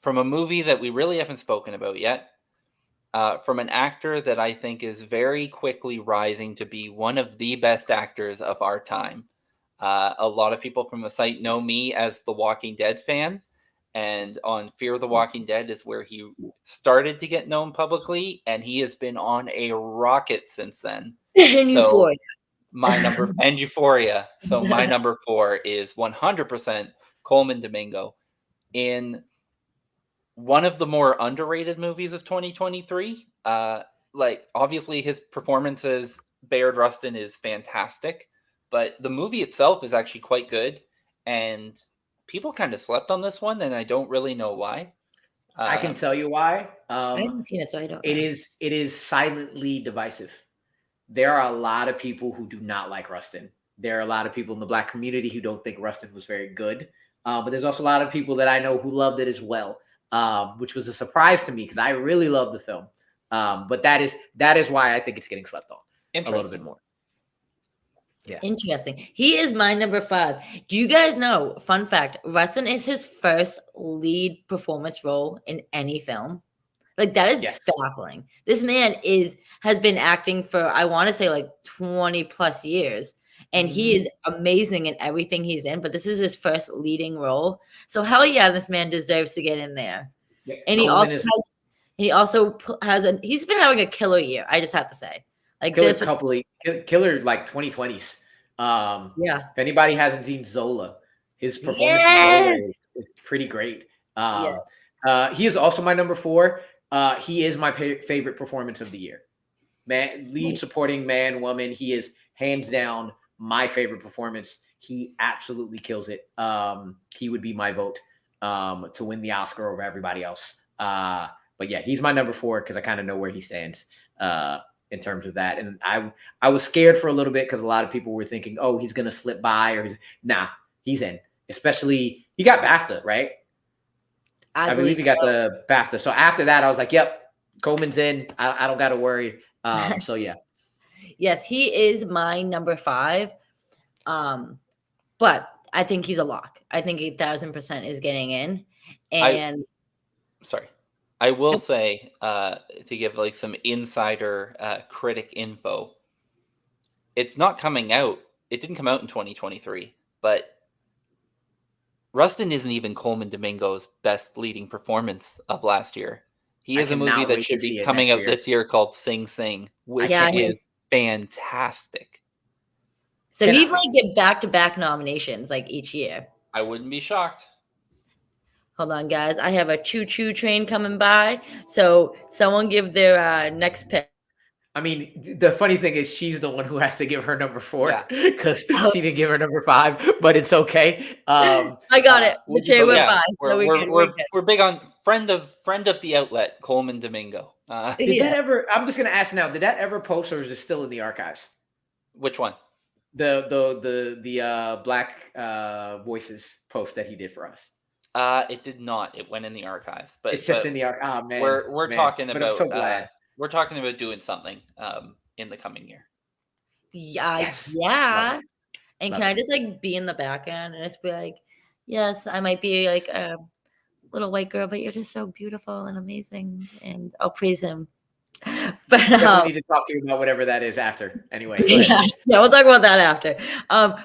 from a movie that we really haven't spoken about yet, from an actor that I think is very quickly rising to be one of the best actors of our time. A lot of people from the site know me as the Walking Dead fan, and on Fear the Walking Dead is where he started to get known publicly, and he has been on a rocket since then. And Euphoria. And Euphoria. So my number 4 is 100% Coleman Domingo in one of the more underrated movies of 2023. Obviously his performance as Bayard Rustin is fantastic, but the movie itself is actually quite good, and people kind of slept on this one, and I don't really know why. I can tell you why. I haven't seen it, so I don't know. It is silently divisive. There are a lot of people who do not like Rustin. There are a lot of people in the Black community who don't think Rustin was very good. But there's also a lot of people that I know who loved it as well, which was a surprise to me because I really love the film. But that is why I think it's getting slept on a little bit more. Yeah. Interesting. He is my number 5. Do you guys know, fun fact, Rustin is his first lead performance role in any film? Like, that is baffling. This man has been acting for, I want to say, like 20 plus years. And he is amazing in everything he's in, but this is his first leading role. So hell yeah, this man deserves to get in there. Yeah, and he's been having a killer year. I just have to say, Like Killer this. couple, killer like 2020s. Yeah. If anybody hasn't seen Zola, his performance in Zola Yes. is pretty great. Yes. He is also my number 4. He is my favorite performance of the year. Man, lead supporting man, woman. He is hands down my favorite performance. He absolutely kills it. He would be my vote to win the Oscar over everybody else. But yeah, he's my number 4 because I kind of know where he stands in terms of that. And I was scared for a little bit because a lot of people were thinking, oh, he's gonna slip by, or he's in. Especially he got BAFTA, right? I believe he got the BAFTA. So after that, I was like, yep, Coleman's in. I don't got to worry. So yeah. Yes, he is my number 5. But I think he's a lock. I think 8,000% is getting in. And I will say, to give like some insider critic info, it's not coming out. It didn't come out in 2023, but Rustin isn't even Coleman Domingo's best leading performance of last year. He has a movie that should be coming out this year called Sing Sing, which is fantastic. So he might get back-to-back nominations like each year. I wouldn't be shocked. Hold on, guys. I have a choo-choo train coming by. So someone give their next pick. I mean, the funny thing is she's the one who has to give her number 4 because she didn't give her number 5, but it's okay. I got it. The train went by. So we're big on friend of the outlet, Coleman Domingo. Did that ever? I'm just gonna ask now. Did that ever post, or is it still in the archives? Which one? The Black Voices post that he did for us. It did not. It went in the archives, but it's just in the archives. Oh man, we're talking about. I'm so glad. We're talking about doing something in the coming year. Yes. Yeah. And can I just like be in the background and just be like, yes, I might be like a little white girl, but you're just so beautiful and amazing, and I'll praise him. But we need to talk to you about whatever that is after. Anyway, yeah, we'll talk about that after.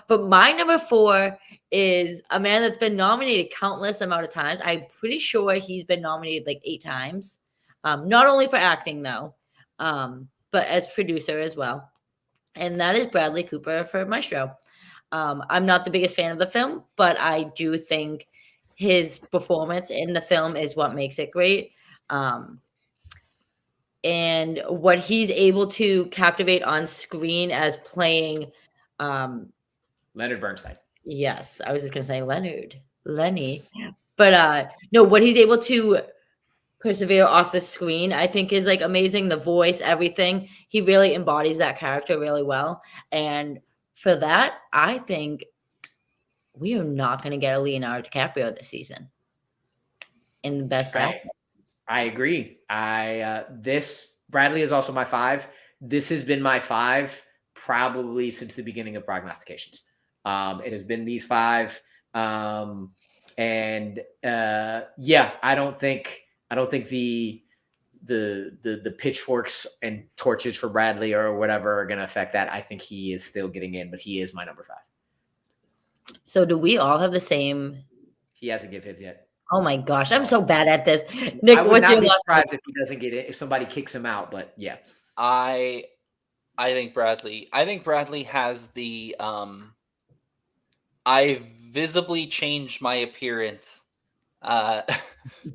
But my number 4 is a man that's been nominated countless amount of times. I'm pretty sure he's been nominated like 8 times. Not only for acting though, but as producer as well. And that is Bradley Cooper for Maestro. I'm not the biggest fan of the film, but I do think his performance in the film is what makes it great. And what he's able to captivate on screen as playing Leonard Bernstein. Yes, I was just gonna say Lenny. But no, what he's able to persevere off the screen, I think is like amazing. The voice, everything. He really embodies that character really well. And for that, I think we are not going to get a Leonardo DiCaprio this season in the best actor. I agree. This Bradley is also my 5. This has been my 5 probably since the beginning of prognostications. It has been these 5. I don't think the pitchforks and torches for Bradley or whatever are going to affect that. I think he is still getting in, but he is my number 5. So do we all have the same? He hasn't given his yet. Oh my gosh, I'm so bad at this. Nick, what's your last surprised if he doesn't get it, if somebody kicks him out, but yeah. I think Bradley has the I visibly changed my appearance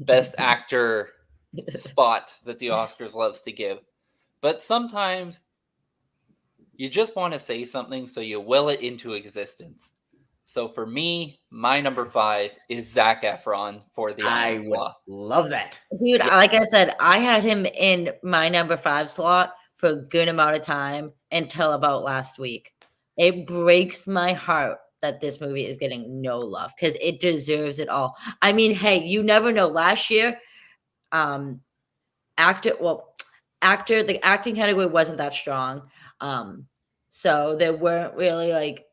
best actor spot that the Oscars loves to give. But sometimes you just want to say something, so you will it into existence. So for me, my number 5 is Zac Efron for the I would love that. Dude, like I said, I had him in my number 5 slot for a good amount of time until about last week. It breaks my heart that this movie is getting no love because it deserves it all. I mean, hey, you never know. Last year, the acting category wasn't that strong. So there weren't really like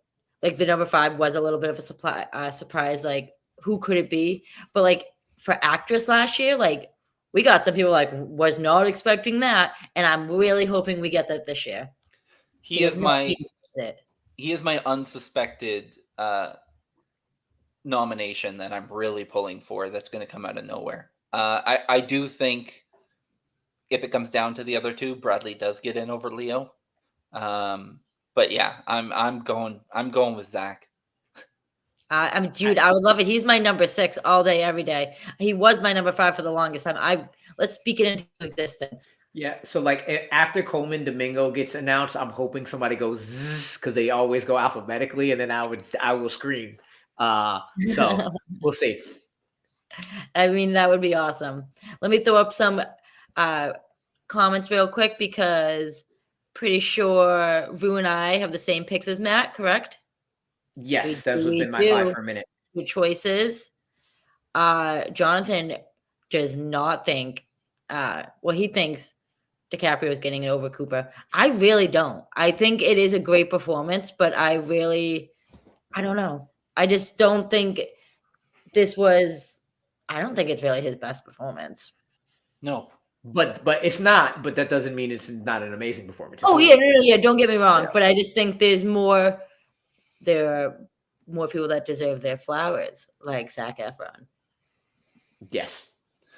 the number 5 was a little bit of a surprise. Like, who could it be? But like for actress last year, like we got some people like was not expecting that, and I'm really hoping we get that this year. He is my unsuspected nomination that I'm really pulling for. That's going to come out of nowhere. I do think if it comes down to the other two, Bradley does get in over Leo. But yeah, I'm going with Zach. I mean, dude, I would love it. He's my number 6 all day, every day. He was my number 5 for the longest time. Let's speak it into existence. Yeah, so like after Coleman Domingo gets announced, I'm hoping somebody goes because they always go alphabetically, and then I will scream. So we'll see. I mean, that would be awesome. Let me throw up some comments real quick because pretty sure Rue and I have the same picks as Matt, correct? Yes, those have been my 5 for a minute. Good choices. Jonathan does not think, he thinks DiCaprio is getting it over Cooper. I really don't. I think it is a great performance, but I don't know. I just don't think I don't think it's really his best performance. No. But it's not, but that doesn't mean it's not an amazing performance. Oh, yeah, no, don't get me wrong. Yeah. But I just think there are more people that deserve their flowers, like Zac Efron. Yes,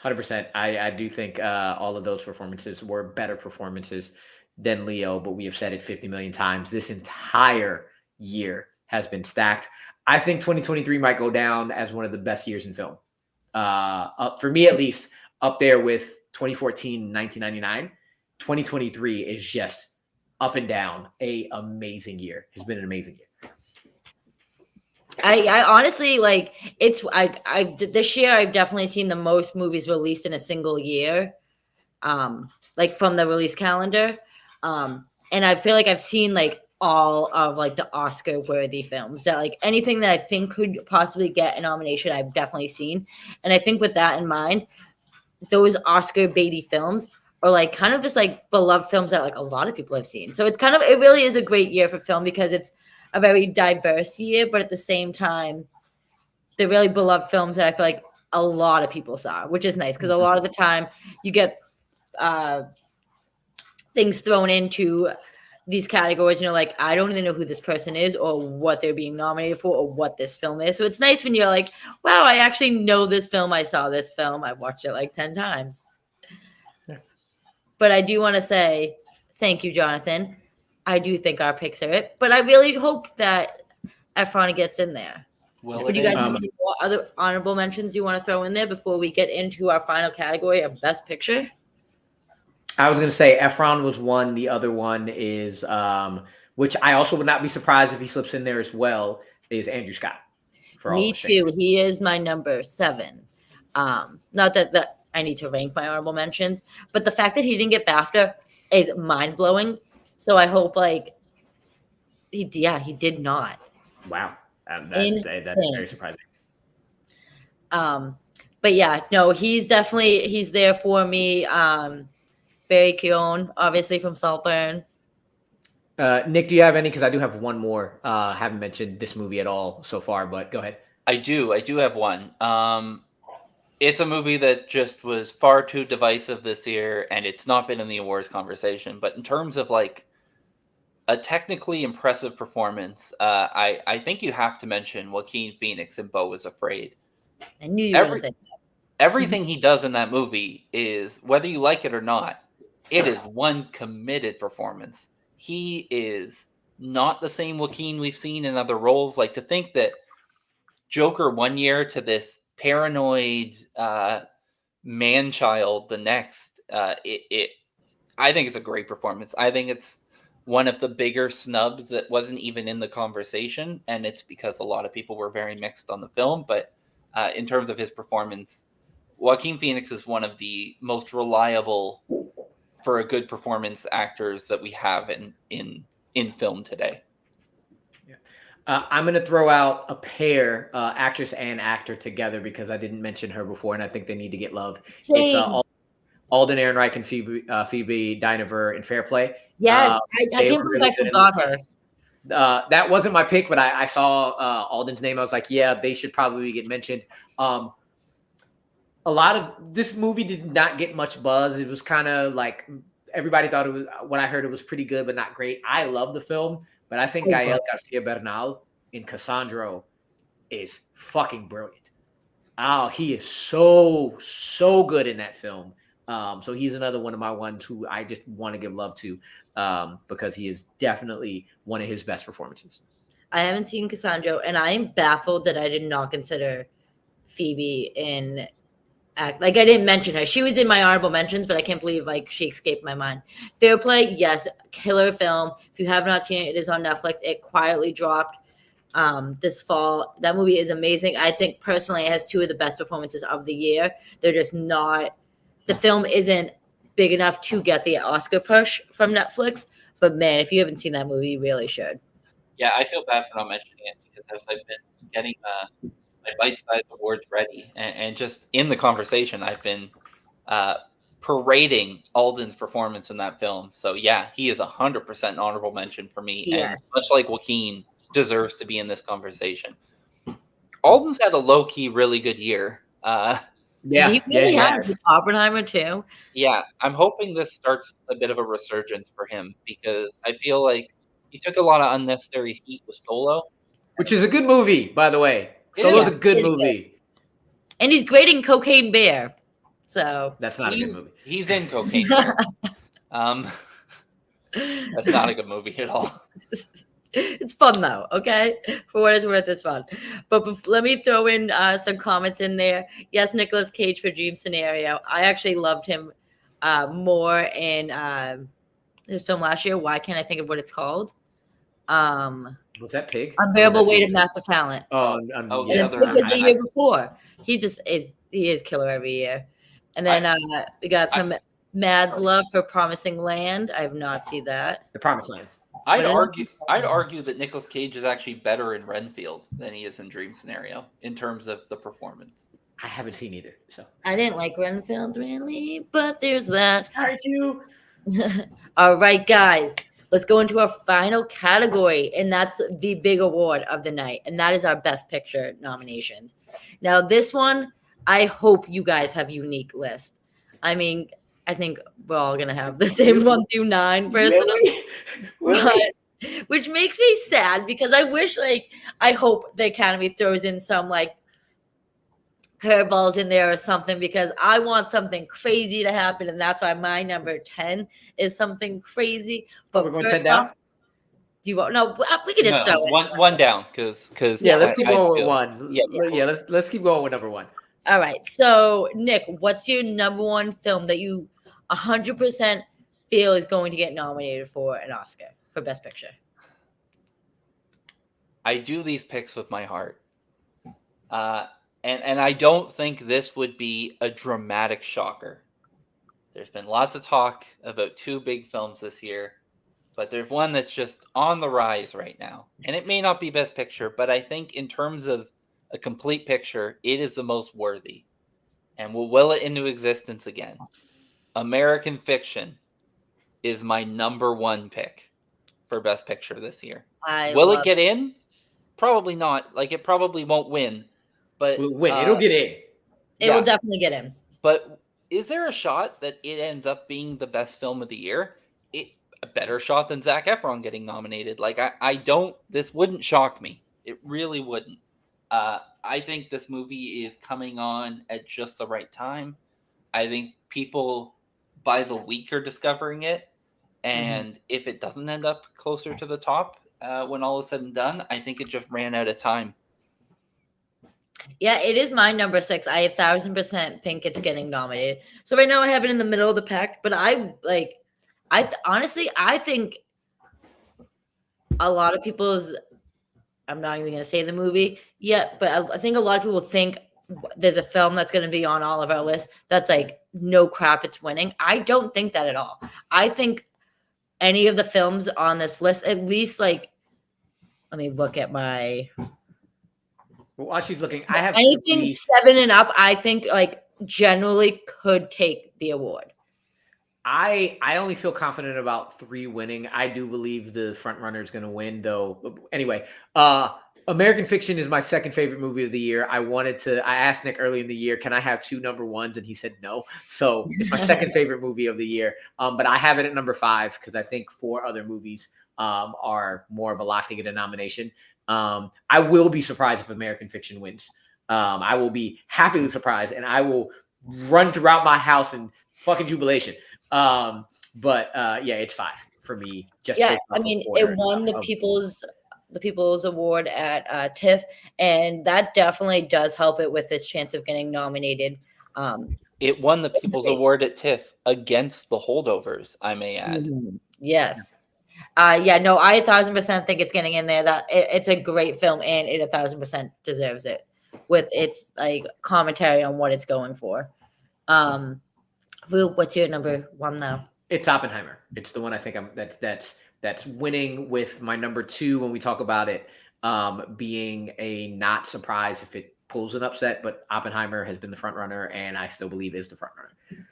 100%. I do think all of those performances were better performances than Leo, but we have said it 50 million times. This entire year has been stacked. I think 2023 might go down as one of the best years in film. For me, at least, up there with 2014, 1999. 2023 is just up and down. Amazing year. It's been an amazing year. I honestly this year I've definitely seen the most movies released in a single year, like from the release calendar, and I feel like I've seen like all of like the Oscar worthy films that like anything that I think could possibly get a nomination I've definitely seen, and I think with that in mind, those Oscar baity films are like kind of just like beloved films that like a lot of people have seen. So it really is a great year for film because it's a very diverse year, but at the same time, they're really beloved films that I feel like a lot of people saw, which is nice because a lot of the time you get things thrown into these categories, like, I don't even know who this person is or what they're being nominated for or what this film is. So it's nice when you're like, wow, I actually know this film. I saw this film. I've watched it like 10 times. Yeah. But I do want to say thank you, Jonathan. I do think our picks are it, but I really hope that Efron gets in there. Well, would you guys have any other honorable mentions you want to throw in there before we get into our final category of Best Picture? I was going to say Efron was one. The other one is, which I also would not be surprised if he slips in there as well, is Andrew Scott. Me too. He is my number 7. Not that I need to rank my honorable mentions, but the fact that he didn't get BAFTA is mind-blowing. So I hope he did not. Wow. That's very surprising. But yeah, no, he's there for me. Barry Keoghan, obviously from Saltburn. Nick, do you have any? Because I do have one more. Haven't mentioned this movie at all so far, but go ahead. I do have one. It's a movie that just was far too divisive this year, and it's not been in the awards conversation. But in terms of like a technically impressive performance, I think you have to mention Joaquin Phoenix in Beau Was Afraid. I knew you were going to say that. Everything he does in that movie is, whether you like it or not, it is one committed performance. He is not the same Joaquin we've seen in other roles. Like, to think that Joker one year to this paranoid man-child the next, I think it's a great performance. I think it's one of the bigger snubs that wasn't even in the conversation, and it's because a lot of people were very mixed on the film. But in terms of his performance, Joaquin Phoenix is one of the most reliable for a good performance actors that we have in film today. Yeah. I'm going to throw out a pair, actress and actor together, because I didn't mention her before, and I think they need to get love. Same. It's Alden Ehrenreich and Phoebe Dynevor in Fair Play. Yes, I can't believe I forgot her. That wasn't my pick, but I saw Alden's name. I was like, yeah, they should probably get mentioned. A lot of this movie did not get much buzz. It was kind of like everybody thought it was. What I heard, it was pretty good, but not great. I love the film, but I think Gael Garcia Bernal in Cassandro is fucking brilliant. Oh, he is so good in that film. So he's another one of my ones who I just want to give love to because he is definitely one of his best performances. I haven't seen Cassandra, and I am baffled that I did not consider Phoebe in act. Like, I didn't mention her. She was in my honorable mentions, but I can't believe like she escaped my mind. Fair Play, yes, killer film. If you have not seen it, it is on Netflix. It quietly dropped this fall. That movie is amazing. I think personally it has two of the best performances of the year. They're just not. The film isn't big enough to get the Oscar push from Netflix. But man, if you haven't seen that movie, you really should. Yeah, I feel bad for not mentioning it because as I've been getting my bite-sized awards ready, and just in the conversation, I've been parading Alden's performance in that film. So yeah, he is 100% honorable mention for me, and Yes. much like Joaquin, deserves to be in this conversation. Alden's had a low-key, really good year. He really has. With Oppenheimer too. Yeah, I'm hoping this starts a bit of a resurgence for him because I feel like he took a lot of unnecessary heat with Solo. Which is a good movie, by the way. Solo's a good movie. And he's great in Cocaine Bear. So that's not a good movie. He's in Cocaine Bear. That's not a good movie at all. It's fun though, okay? For what it's worth, it's fun. But let me throw in some comments in there. Yes, Nicolas Cage for Dream Scenario. I actually loved him more in his film last year. Why can't I think of what it's called? Was that Pig? Unbearable Weight of Massive Talent. Yeah. And Pig was the year before. He is killer every year. And then we got some Mads Love for Promising Land. I have not seen that. The Promised Land. I'd argue that Nicolas Cage is actually better in Renfield than he is in Dream Scenario in terms of the performance. I haven't seen either, so I didn't like Renfield really, but there's that. Sorry, you. All right, guys, let's go into our final category, and that's the big award of the night, and that is our Best Picture nominations. Now, this one, I hope you guys have unique lists. I mean, I think we're all gonna have the same 1 through 9 personally, really? Which makes me sad because I hope the Academy throws in some like curveballs in there or something because I want something crazy to happen, and that's why my number 10 is something crazy. But we're going 10 down. Do you want? No, we can just throw it one down because yeah, let's keep going with one. Yeah, let's keep going with number 1. All right. So, Nick, what's your number 1 film that you 100% feel is going to get nominated for an Oscar for Best Picture? I do these picks with my heart. And I don't think this would be a dramatic shocker. There's been lots of talk about 2 big films this year, but there's one that's just on the rise right now. And it may not be Best Picture, but I think in terms of a complete picture, it is the most worthy. And we'll will it into existence again. American Fiction is my number 1 pick for Best Picture this year. Will it get in? Probably not. Like, it probably won't win. But it'll win. It'll get in. It will definitely get in. But is there a shot that it ends up being the best film of the year? A better shot than Zac Efron getting nominated. Like, this wouldn't shock me. It really wouldn't. I think this movie is coming on at just the right time. I think people by the week are discovering it. And if it doesn't end up closer to the top when all is said and done, I think it just ran out of time. Yeah, it is my number 6. I 1,000% think it's getting nominated. So right now I have it in the middle of the pack, but honestly, I think a lot of people's, I'm not even going to say the movie yet, but I think a lot of people think there's a film that's going to be on all of our lists that's like, no crap, it's winning. I don't think that at all. I think any of the films on this list, at least like, let me look at my... While she's looking, I have anything 7 and up. I think like generally could take the award. I only feel confident about 3 winning. I do believe the front runner is going to win, though. Anyway, American Fiction is my second favorite movie of the year. I asked Nick early in the year, can I have 2 number 1s? And he said no. So it's my second favorite movie of the year. But I have it at number 5 because I think 4 other movies are more of a lock to get a nomination. I will be surprised if American Fiction wins. I will be happily surprised, and I will run throughout my house in fucking jubilation. But yeah, it's 5 for me. Just Yeah, based I off of mean, order it and won stuff. the People's Award at TIFF, and that definitely does help it with its chance of getting nominated. It won the People's Award at TIFF against the holdovers, I may add. Yes. Yeah, no, I 1,000% think it's getting in there. That it's a great film, and it 1,000% deserves it with its like commentary on what it's going for. Vu, what's your number 1 now? It's Oppenheimer. It's the one I think that's winning with my number 2 when we talk about it being a not surprise if it pulls an upset, but Oppenheimer has been the front runner, and I still believe is the front runner.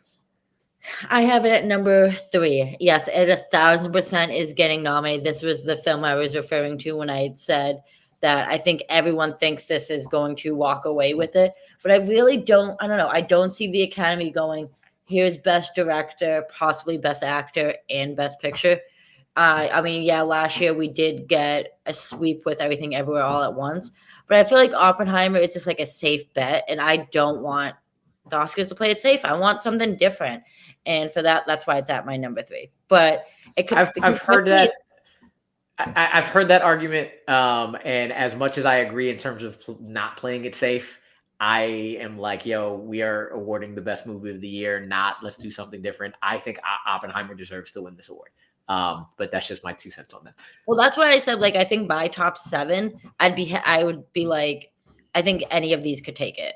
I have it at number 3. Yes, it 1,000% is getting nominated. This was the film I was referring to when I said that I think everyone thinks this is going to walk away with it, but I really don't. I don't know. I don't see the Academy going, here's Best Director, possibly Best Actor, and Best Picture. I mean, yeah, last year we did get a sweep with Everything Everywhere All at Once, but I feel like Oppenheimer is just like a safe bet, and I don't want the Oscars to play it safe. I want something different, and for that, that's why it's at my number 3. But it could. I've heard that. I've heard that argument, and as much as I agree in terms of not playing it safe, I am like, yo, we are awarding the best movie of the year. Not let's do something different. I think Oppenheimer deserves to win this award. But that's just my 2 cents on that. Well, that's why I said like I think my top 7, I would be like, I think any of these could take it.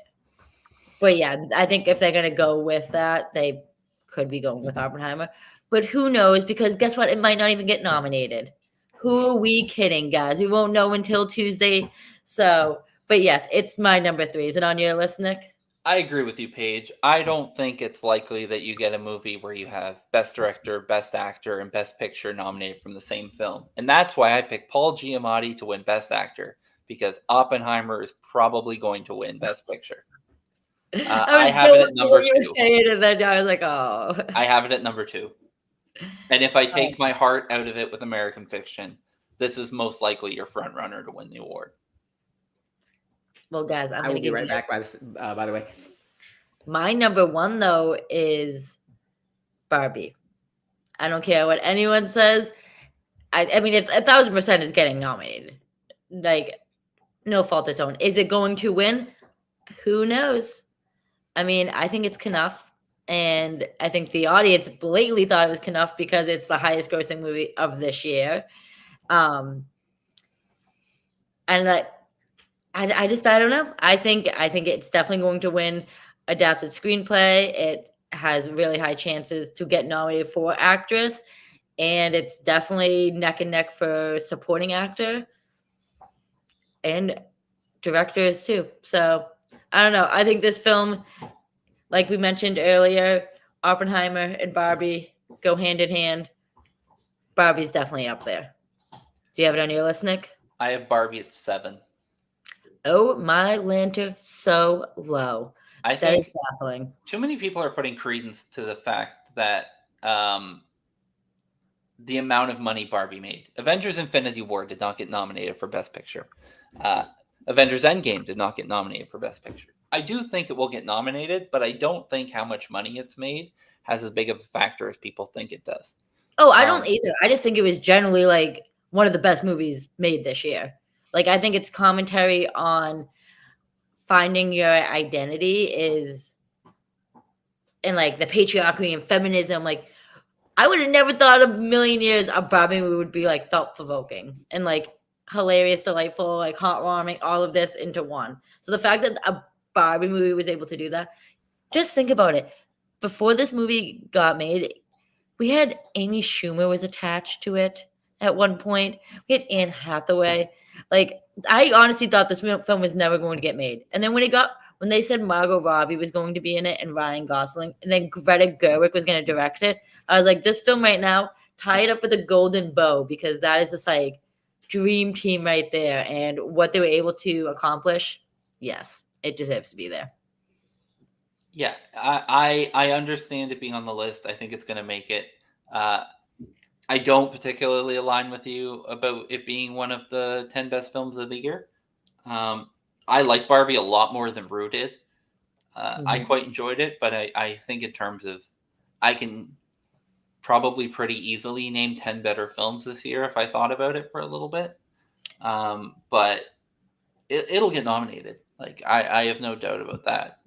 But yeah, I think if they're gonna go with that, they could be going with Oppenheimer. But who knows? Because guess what? It might not even get nominated. Who are we kidding, guys? We won't know until Tuesday. So, but yes, it's my number 3. Is it on your list, Nick? I agree with you, Paige. I don't think it's likely that you get a movie where you have Best Director, Best Actor, and Best Picture nominated from the same film. And that's why I picked Paul Giamatti to win Best Actor, because Oppenheimer is probably going to win Best Picture. I have it at number 2. You were saying it, and then I was like, oh. I have it at number 2. And if I take my heart out of it with American Fiction, this is most likely your front runner to win the award. Well, guys, I'm I going will to be give right you back. By the way, my number 1 though is Barbie. I don't care what anyone says. I mean, it's 1,000% is getting nominated. Like, no fault its own. Is it going to win? Who knows? I mean, I think it's Knuff, and I think the audience blatantly thought it was Knuff because it's the highest grossing movie of this year. And I don't know. I think it's definitely going to win adapted screenplay. It has really high chances to get nominated for actress, and it's definitely neck and neck for supporting actor and directors too. So I don't know. I think this film, like we mentioned earlier, Oppenheimer and Barbie go hand in hand. Barbie's definitely up there. Do you have it on your list, Nick? I have Barbie at 7. Oh, my lantern, so low. I That is think baffling. too many people are putting credence to the fact that the amount of money Barbie made. Avengers Infinity War did not get nominated for Best Picture. Avengers Endgame did not get nominated for Best Picture. I do think it will get nominated, but I don't think how much money it's made has as big of a factor as people think it does. Oh, I don't either. I just think it was generally like one of the best movies made this year. Like, I think its commentary on finding your identity is, and like the patriarchy and feminism. Like, I would have never thought a million years a Barbie movie would be like thought provoking and like hilarious, delightful, like heartwarming, all of this into one. So the fact that a Barbie movie was able to do that, just think about it. Before this movie got made, we had Amy Schumer was attached to it at one point. We had Anne Hathaway. Like, I honestly thought this film was never going to get made. And then when they said Margot Robbie was going to be in it and Ryan Gosling, and then Greta Gerwig was going to direct it, I was like, this film right now, tie it up with a golden bow, because that is just like dream team right there. And what they were able to accomplish, yes, it deserves to be there. Yeah, I understand it being on the list. I think it's going to make it. I don't particularly align with you about it being one of the 10 best films of the year. I like Barbie a lot more than Rue did. I quite enjoyed it, but I think in terms of, I can probably pretty easily name 10 better films this year if I thought about it for a little bit. But it'll get nominated. Like, I have no doubt about that.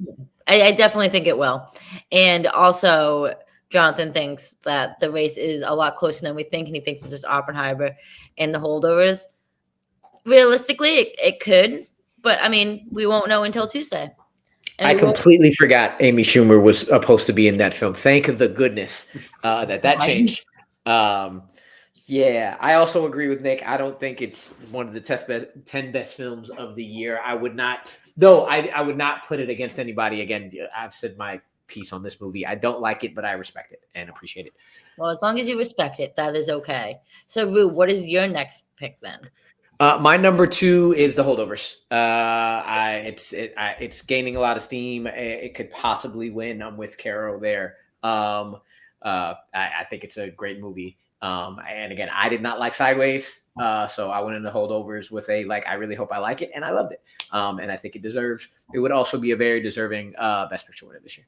I definitely think it will. And also, Jonathan thinks that the race is a lot closer than we think, and he thinks it's just Oppenheimer and the holdovers. Realistically, it could, but I mean, we won't know until Tuesday. And I we won't- completely forgot Amy Schumer was supposed to be in that film. Thank the goodness that changed. Yeah, I also agree with Nick. I don't think it's one of the 10 best films of the year. I would not, though. I would not put it against anybody. Again, I've said my piece on this movie. I don't like it, but I respect it and appreciate it. Well, as long as you respect it, that is okay. So, Rue, what is your next pick then? My number 2 is The Holdovers. It's gaining a lot of steam. It could possibly win. I'm with Carol there. I think it's a great movie. And again, I did not like Sideways, so I went into Holdovers with I really hope I like it, and I loved it. And I think it would also be a very deserving Best Picture winner this year.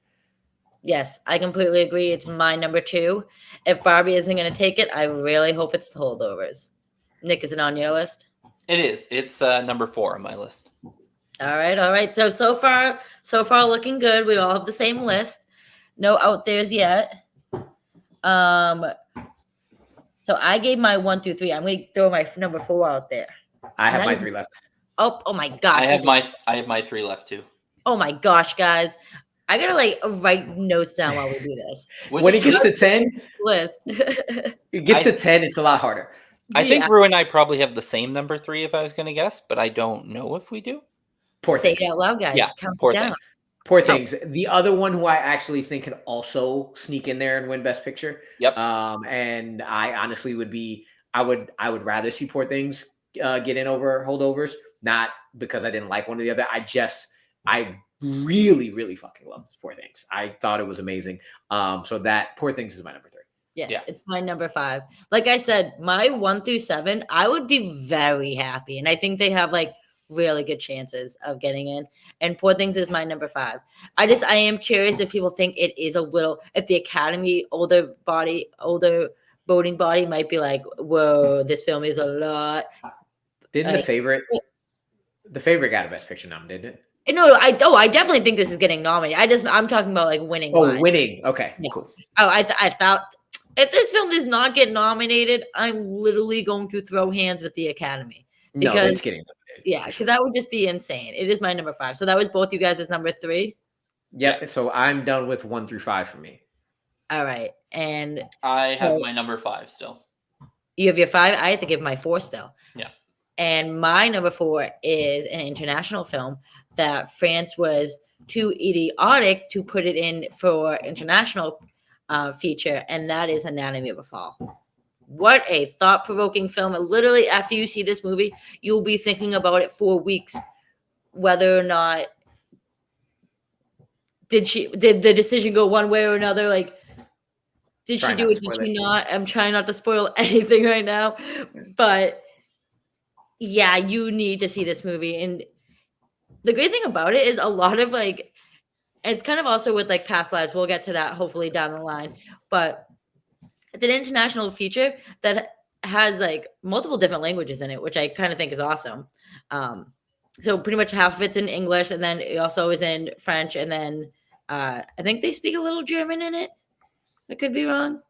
Yes, I completely agree. It's my number 2. If Barbie isn't going to take it, I really hope it's The Holdovers. Nick, is it on your list? It is. It's number 4 on my list. All right. So far looking good. We all have the same list. No out there's yet. So I gave my 1 through 3. I'm going to throw my number 4 out there. I have my 3 left. Oh my gosh. I have my 3 left too. Oh my gosh, guys. I gotta write notes down while we do this. When it gets to 10, list. it gets to 10, it's a lot harder. I think Rue and I probably have the same number 3 if I was going to guess, but I don't know if we do. Say it out loud, guys. Yeah, Count Poor it down. Things. Poor Things. The other one who I actually think could also sneak in there and win Best Picture. Yep. And I honestly I would rather see Poor Things get in over Holdovers, not because I didn't like one or the other. I really, really fucking love Poor Things. I thought it was amazing. So that Poor Things is my number 3. Yes, It's my number 5. Like I said, my 1 through 7, I would be very happy. And I think they have really good chances of getting in. And Poor Things is my number 5. I am curious if people think it is if the Academy older voting body might be like, whoa, this film is a lot. Didn't The Favorite got a Best Picture nom, didn't it? No, I definitely think this is getting nominated. I'm talking about winning. Oh, winning. Okay, yeah. Cool. Oh, I thought if this film does not get nominated, I'm literally going to throw hands with the Academy. Because, no, it's getting nominated. Yeah, because that would just be insane. It is my number 5. So that was both you guys' number 3? Yep. So I'm done with 1 through 5 for me. All right. And I have my number 5 still. You have your 5? I have to give my 4 still. Yeah. And my number 4 is an international film that France was too idiotic to put it in for international feature, and that is Anatomy of a Fall. What a thought-provoking film. And literally, after you see this movie, you'll be thinking about it for weeks, whether or not did the decision go one way or another? Did she do it? Did she not? I'm trying not to spoil anything right now, but yeah, you need to see this movie. And the great thing about it is a lot of it's kind of also with past lives. We'll get to that hopefully down the line, but it's an international feature that has multiple different languages in it, which I kind of think is awesome. So pretty much half of it's in English, and then it also is in French, and then I think they speak a little German in it. I could be wrong.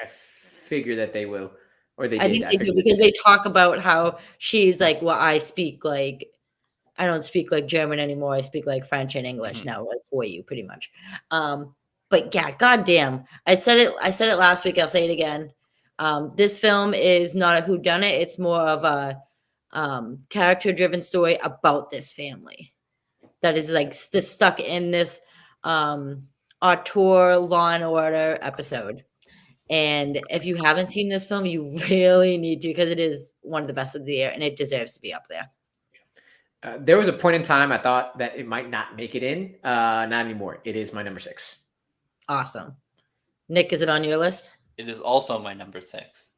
I figure that they will, or they. I think they do because they talk about how she's well, I speak I don't speak German anymore. I speak French and English now, for you, pretty much. But yeah, goddamn, I said it last week. I'll say it again. This film is not a whodunit. It's more of a character-driven story about this family that is stuck in this auteur Law and Order episode. And if you haven't seen this film, you really need to, because it is one of the best of the year, and it deserves to be up there. There was a point in time I thought that it might not make it in. Not anymore. It is my number 6. Awesome. Nick, is it on your list? It is also my number 6.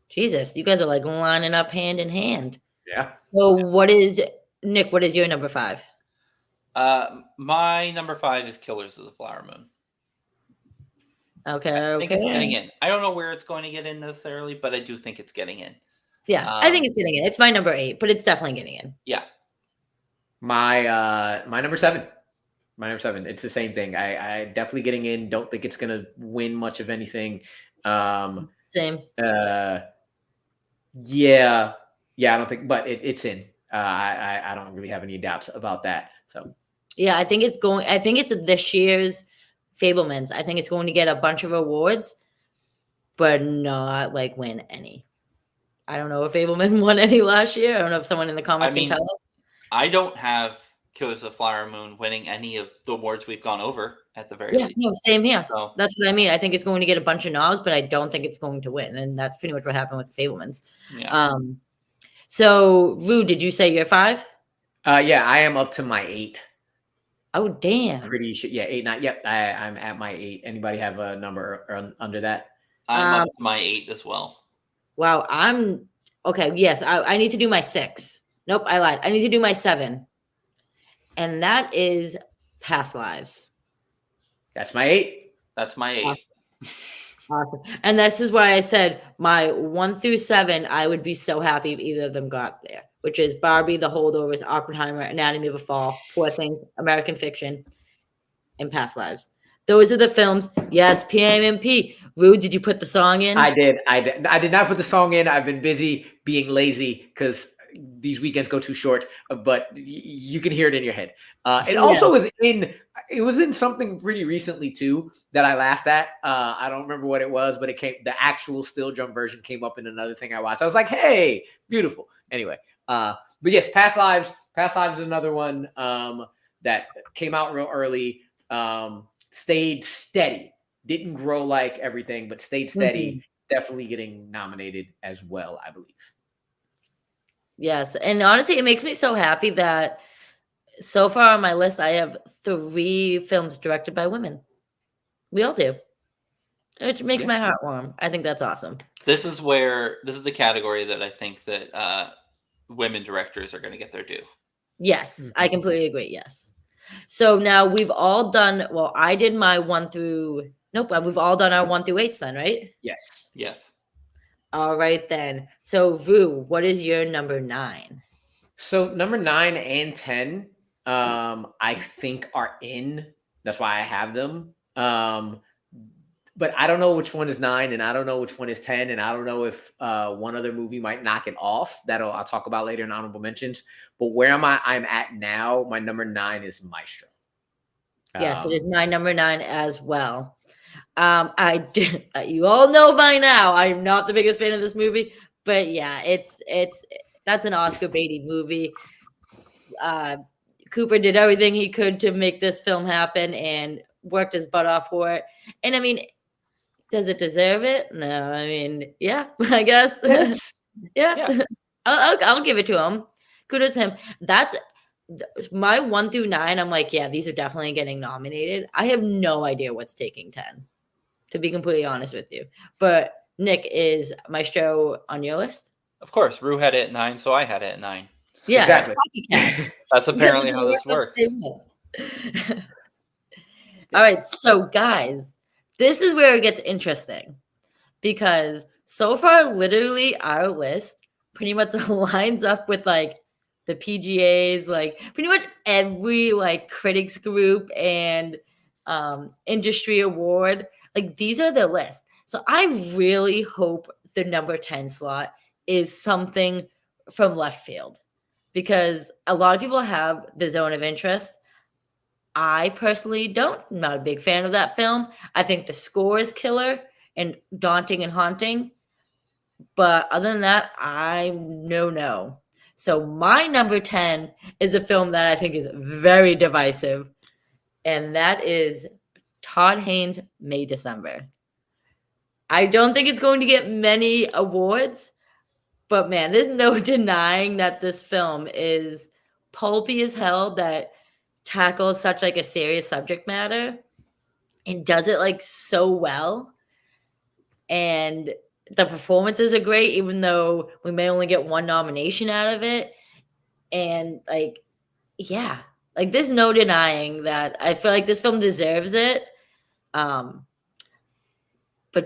Jesus, you guys are lining up hand in hand. Yeah. So what is your number 5? My number 5 is Killers of the Flower Moon. Okay. I think it's getting in. I don't know where it's going to get in necessarily, but I do think it's getting in. Yeah, I think it's getting in. It's my number 8, but it's definitely getting in. Yeah. My number 7. My number 7. It's the same thing. I definitely getting in. Don't think it's gonna win much of anything. Same. Yeah. I don't think, but it's in. I don't really have any doubts about that. So yeah, I think it's going. I think it's this year's Fablemans. I think it's going to get a bunch of awards, but not like win any. I don't know if Fableman won any last year. I don't know if someone in the comments can tell us. I don't have Killers of the Flower Moon winning any of the awards we've gone over at the very least. No, same here. So, that's what I mean. I think it's going to get a bunch of knobs, but I don't think it's going to win. And that's pretty much what happened with the Fablemans. Yeah. So, Rue, did you say you're 5? Yeah, I am up to my 8. Oh, damn. Pretty sure. Yeah, 8, 9. Yep, I'm at my 8. Anybody have a number or under that? I'm up to my 8 as well. Wow, I'm okay. Yes, I need to do my 6. Nope, I lied. I need to do my 7. And that is Past Lives. That's my 8. That's my 8. Awesome. And this is why I said my 1 through 7, I would be so happy if either of them got there, which is Barbie, The Holdovers, Oppenheimer, Anatomy of a Fall, Poor Things, American Fiction, and Past Lives. Those are the films. Yes, PMMP. Rue, did you put the song in? I did. I did not put the song in. I've been busy being lazy because these weekends go too short, but you can hear it in your head. It also was in. It was in something pretty recently too that I laughed at. I don't remember what it was, but it came. The actual still drum version came up in another thing I watched. I was like, "Hey, beautiful." Anyway, but yes, Past Lives. Past Lives is another one that came out real early. Stayed steady. Didn't grow like everything, but stayed steady. Mm-hmm. Definitely getting nominated as well, I believe. Yes. And honestly, it makes me so happy that so far on my list, I have 3 films directed by women. We all do. It makes my heart warm. I think that's awesome. This is the category that I think that women directors are going to get their due. Yes, mm-hmm. I completely agree. Yes. So now we've all done, well, I did my 1 through, we've all done our 1 through 8s then, right? Yes. All right, then. So, Rue, what is your number 9? So, number 9 and 10, I think are in. That's why I have them. But I don't know which one is 9, and I don't know which one is 10, and I don't know if one other movie might knock it off. I'll talk about later in honorable mentions. But where I'm at now, my number 9 is Maestro. Yes, it is my number 9 as well. You all know by now, I'm not the biggest fan of this movie, but yeah, that's an Oscar baity movie. Cooper did everything he could to make this film happen and worked his butt off for it. And I mean, does it deserve it? No, I mean, yeah, I guess. Yes. yeah. I'll give it to him. Kudos to him. That's my 1 through 9. I'm like, yeah, these are definitely getting nominated. I have no idea what's taking 10, to be completely honest with you. But Nick, is Maestro on your list? Of course. Rue had it at 9, so I had it at 9. Yeah, exactly. That's apparently how this works. All right, so guys, this is where it gets interesting, because so far, literally, our list pretty much lines up with like the PGA's, like pretty much every like critics group and industry award. Like, these are the list. So I really hope the number 10 slot is something from left field, because a lot of people have the Zone of Interest. I personally don't. I'm not a big fan of that film. I think the score is killer and daunting and haunting. But other than that, no. So my number 10 is a film that I think is very divisive, and that is Todd Haynes' May December. I don't think it's going to get many awards, but man, there's no denying that this film is pulpy as hell, that tackles such like a serious subject matter and does it like so well. And the performances are great, even though we may only get 1 nomination out of it. And like Like, there's no denying that. I feel like this film deserves it. But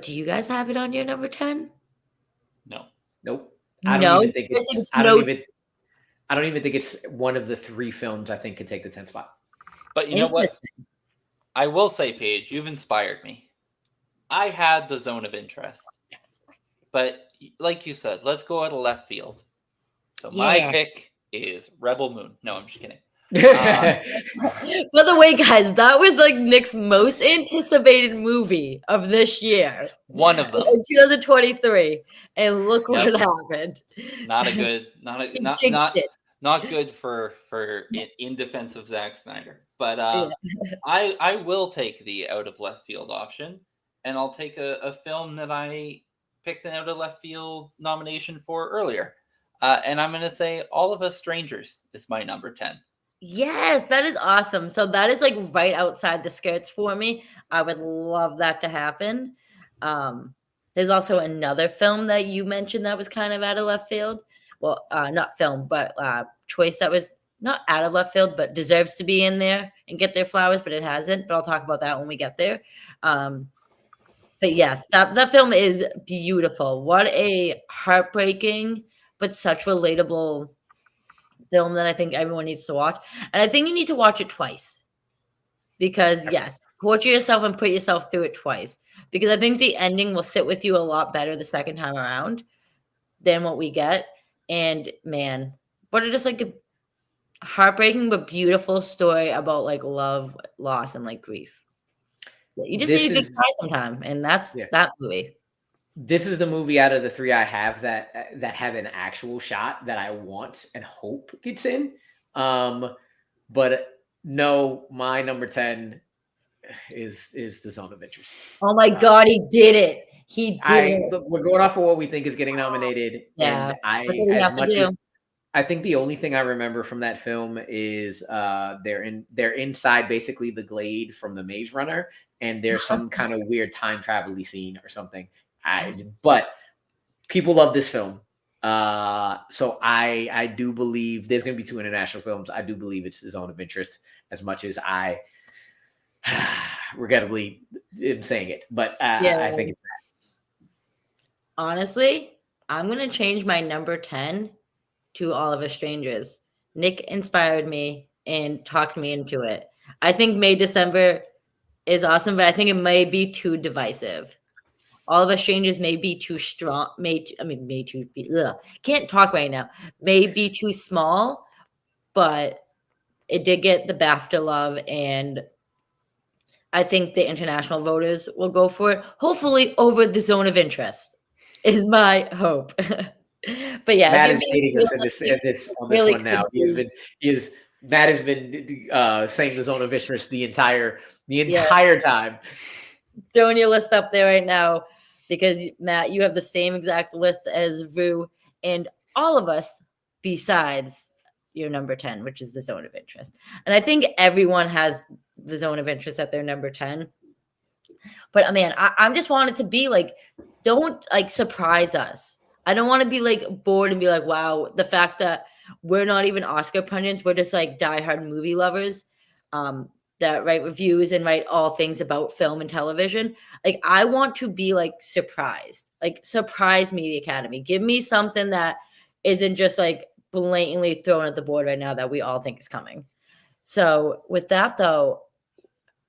do you guys have it on your number 10? No. Nope. No, I don't even think it's it's. no. I don't even think it's one of the 3 films I think could take the 10th spot. But you know what? Interesting. I will say, Paige, you've inspired me. I had the zone of interest. But like you said, let's go out of left field. So my Yeah. pick is Rebel Moon. No, I'm just kidding. By the way, guys, that was like Nick's most anticipated movie of this year. One of them. In 2023. And look Yep. what happened. Not a good, not a, He not jinxed not it. not good for in defense of Zack Snyder. But Yeah. I will take the out of left field option, and I'll take a film that I picked an out of left field nomination for earlier. And I'm going to say All of Us Strangers is my number 10. Yes, that is awesome. So that is like right outside the skirts for me. I would love that to happen. There's also another film that you mentioned that was kind of out of left field. Well, not film, but choice that was not out of left field, but deserves to be in there and get their flowers, but it hasn't. But I'll talk about that when we get there. But yes, that film is beautiful. What a heartbreaking but such relatable film that I think everyone needs to watch. And I think you need to watch it twice. Because yes, torture yourself and put yourself through it twice. Because I think the ending will sit with you a lot better the second time around than what we get. And man, what a just like a heartbreaking but beautiful story about like love, loss, and like grief. You just need a good cry sometime, and that's that movie. This is the movie out of the 3 I have that have an actual shot that I want and hope gets in. But no, my number 10 is the Zone of Interest. Oh my God, he did it! He did it. We're going off of what we think is getting nominated, Yeah, and that's what we have to do. I think the only thing I remember from that film is they're inside basically the Glade from the Maze Runner, and there's some kind of weird time travel-y scene or something. But people love this film. So I do believe there's going to be 2 international films. I do believe it's the Zone of Interest, as much as I regrettably am saying it. But I think it's that. Honestly, I'm going to change my number 10 to All of Us Strangers. Nick inspired me and talked me into it. I think May December is awesome, but I think it may be too divisive. All of Us Strangers may be too strong. Can't talk right now. May be too small, but it did get the BAFTA love, and I think the international voters will go for it. Hopefully, over the Zone of Interest is my hope. But yeah, Matt is dating us on this really one now. Matt has been saying the Zone of Interest the entire time. Throwing your list up there right now because Matt, you have the same exact list as Rue and all of us besides your number 10, which is the Zone of Interest. And I think everyone has the Zone of Interest at their number 10. But man, I'm just wanting to be like, don't like surprise us. I don't want to be like bored and be like, wow, the fact that we're not even Oscar pundits, we're just like diehard movie lovers that write reviews and write all things about film and television. Like, I want to be like surprised, like surprise me, the Academy. Give me something that isn't just like blatantly thrown at the board right now that we all think is coming. So with that though,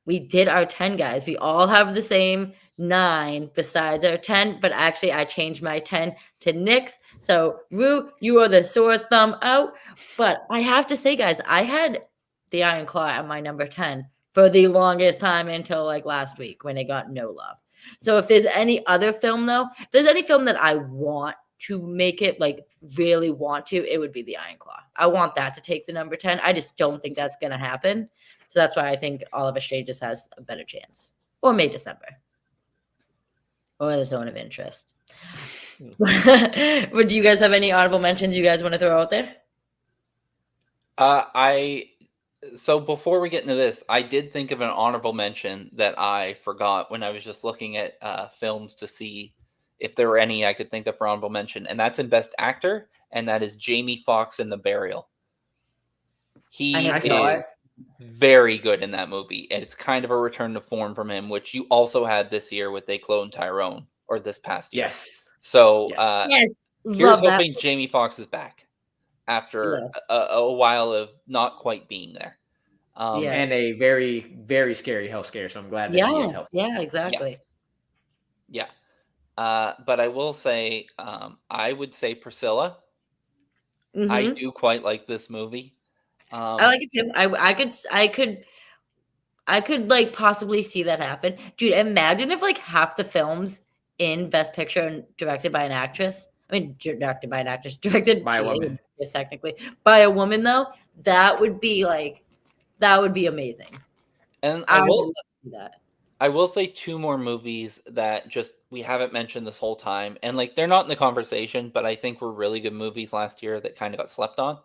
we did our 10, guys. We all have the same 9 besides our 10, but actually I changed my 10 to Nick's. So Rue, you are the sore thumb out. But I have to say, guys, I had the Iron Claw at my number 10 for the longest time until like last week when it got no love. So if there's any other film though, if there's any film that I want to make it like really want to, it would be the Iron Claw. I want that to take the number 10. I just don't think that's going to happen. So that's why I think All of Us Strangers has a better chance. Or May December. Or the Zone of Interest. But do you guys have any honorable mentions you guys want to throw out there? So before we get into this, I did think of an honorable mention that I forgot when I was just looking at films to see if there were any I could think of for honorable mention. And that's in Best Actor. And that is Jamie Foxx in The Burial. I saw it. very good in that movie. And it's kind of a return to form from him, which you also had this year with They Clone Tyrone, or this past year. Yes. So Yes. Yes, here's love that. hoping Jamie Foxx is back after Yes. a while of not quite being there. Yes. And a very, very scary health scare. So I'm glad that he is Yes, healthy. yeah, exactly. Yes. Yeah. But I will say, I would say Priscilla. I Mhm. do quite like this movie. I like it too. I could like possibly see that happen. Dude, imagine if like half the films in Best Picture and directed by an actress. I mean, directed by an actress, directed By a she is woman. an actress technically by a woman though. That would be amazing. And I would love to see that. I will say two more movies that just we haven't mentioned this whole time, and like they're not in the conversation, but I think were really good movies last year that kind of got slept on.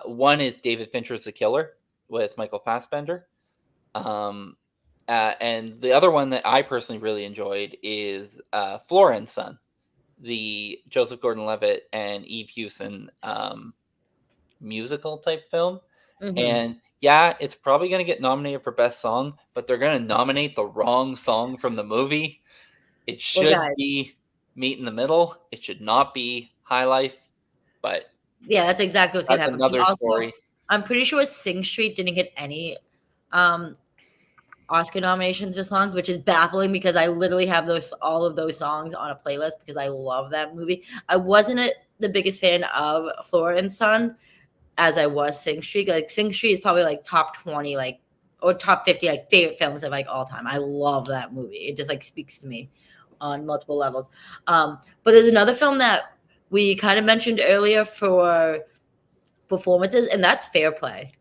One is David Fincher's The Killer with Michael Fassbender, and the other one that I personally really enjoyed is Flora and Son, the Joseph Gordon-Levitt and Eve Hewson musical type film. Mhm. And yeah, it's probably going to get nominated for Best Song, but they're going to nominate the wrong song from the movie. It should guys. be Meet in the Middle. It should not be High Life, but Yeah, that's exactly what's gonna that's happen. And another also, story. I'm pretty sure Sing Street didn't get any Oscar nominations for songs, which is baffling because I literally have all of those songs on a playlist because I love that movie. I wasn't the biggest fan of Flora and Son as I was Sing Street. Like Sing Street is probably like top 20, like or top 50 like favorite films of like all time. I love that movie. It just like speaks to me on multiple levels. But there's another film that we kind of mentioned earlier for performances, and that's Fair Play.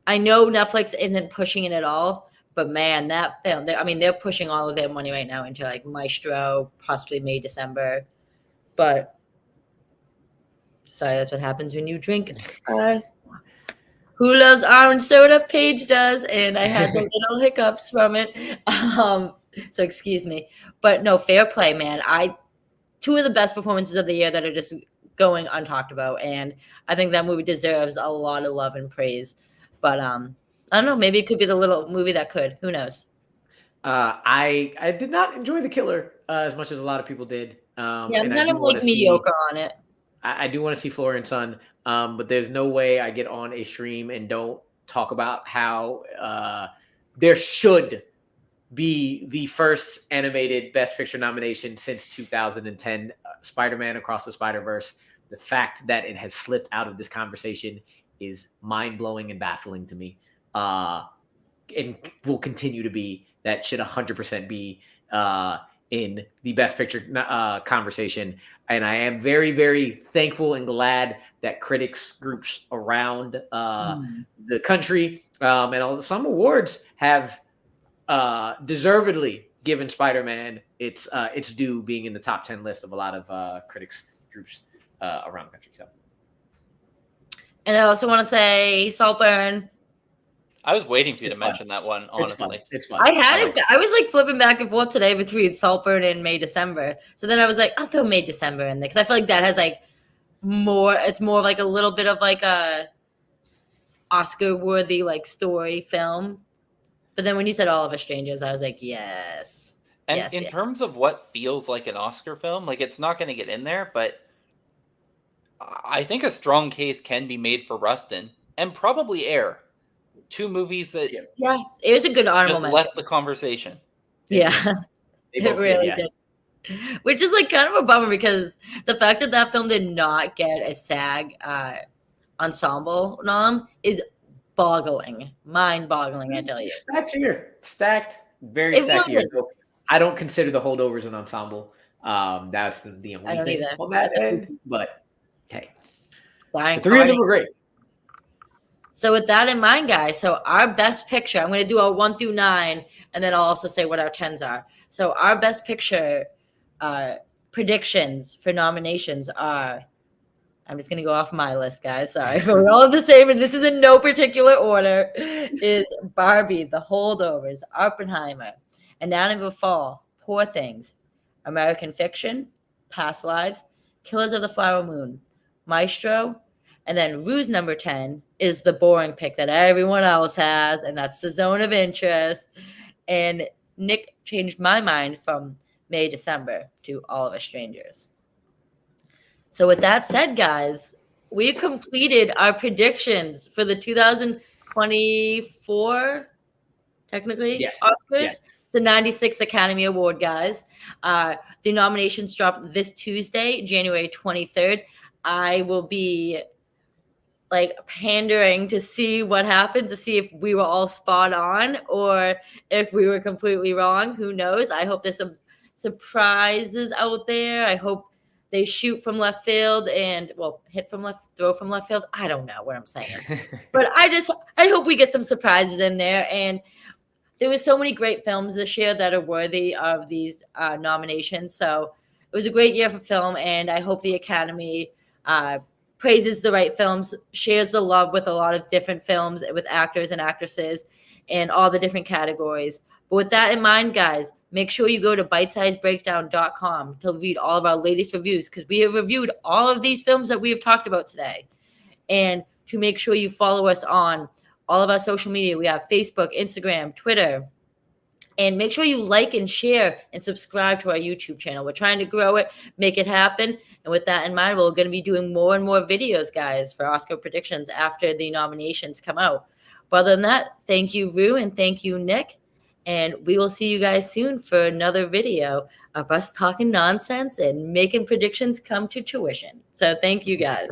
I know Netflix isn't pushing it at all, but man, that film, they're pushing all of their money right now into like Maestro, possibly May, December. But sorry, that's what happens when you drink. Who loves orange soda? Paige does, and I had the little hiccups from it. So excuse me. But no, Fair Play, man. Two of the best performances of the year that are just going untalked about, and I think that movie deserves a lot of love and praise. But I don't know. Maybe it could be the little movie that could. Who knows? I did not enjoy The Killer as much as a lot of people did. Yeah, I'm And I kind do of want like to see. mediocre on it. I do want to see Flora and Son, but there's no way I get on a stream and don't talk about how there should be the first animated Best Picture nomination since 2010, Spider-Man Across the Spider-Verse. The fact that it has slipped out of this conversation is mind-blowing and baffling to me, and will continue to be. That should 100% be in the Best Picture conversation. And I am very, very thankful and glad that critics groups around the country and some awards have deservedly given Spider-Man its due, being in the top 10 list of a lot of critics groups around the country. So, And I also want to say Saltburn. I was waiting for you it's to fun. mention that one, honestly. It's fun. I had like it. I was like flipping back and forth today between Saltburn and May December. So then I was like, I'll throw May December in there because I feel like that has like more. It's more like a little bit of like a Oscar worthy like story film. But then when you said All of Us Strangers, I was like, yes. And Yes, in yes. terms of what feels like an Oscar film, like it's not going to get in there, but I think a strong case can be made for Rustin and probably Air. Two movies that Yeah, it was a good honorable just mention. left the conversation. Yeah, They it both really yes. did. Which is like kind of a bummer because the fact that that film did not get a SAG ensemble nom is mind-boggling. I tell you, Stacked, very it stacked really year. is. So I don't consider the holdovers an ensemble. That's the I only don't thing either. on that That's a end. But hey, Flying the three of Carney. them were great. So with that in mind, guys, so our best picture, I'm going to do our 1 through 9, and then I'll also say what our 10s are. So our best picture predictions for nominations are, I'm just going to go off my list, guys. Sorry, but we're all the same, and this is in no particular order, is Barbie, The Holdovers, Oppenheimer, Anatomy of a Fall, Poor Things, American Fiction, Past Lives, Killers of the Flower Moon, Maestro, And then Rue's number 10 is the boring pick that everyone else has, and that's The Zone of Interest. And Nick changed my mind from May, December to All of Us Strangers. So with that said, guys, we completed our predictions for the 2024, technically, Oscars, the 96th Academy Award, guys. The nominations drop this Tuesday, January 23rd. I will be like pandering to see what happens, to see if we were all spot on or if we were completely wrong. Who knows? I hope there's some surprises out there. I hope they shoot from left field and hit from left, throw from left field. I don't know what I'm saying, but I hope we get some surprises in there. And there was so many great films this year that are worthy of these nominations. So it was a great year for film, and I hope the Academy praises the right films, shares the love with a lot of different films, with actors and actresses in all the different categories. But with that in mind, guys, make sure you go to bitesizebreakdown.com to read all of our latest reviews, because we have reviewed all of these films that we have talked about today. And to make sure you follow us on all of our social media. We have Facebook, Instagram, Twitter. And make sure you like and share and subscribe to our YouTube channel. We're trying to grow it, make it happen. And with that in mind, we're going to be doing more and more videos, guys, for Oscar predictions after the nominations come out. But other than that, thank you, Rue, and thank you, Nick. And we will see you guys soon for another video of us talking nonsense and making predictions come to tuition. So thank you, guys.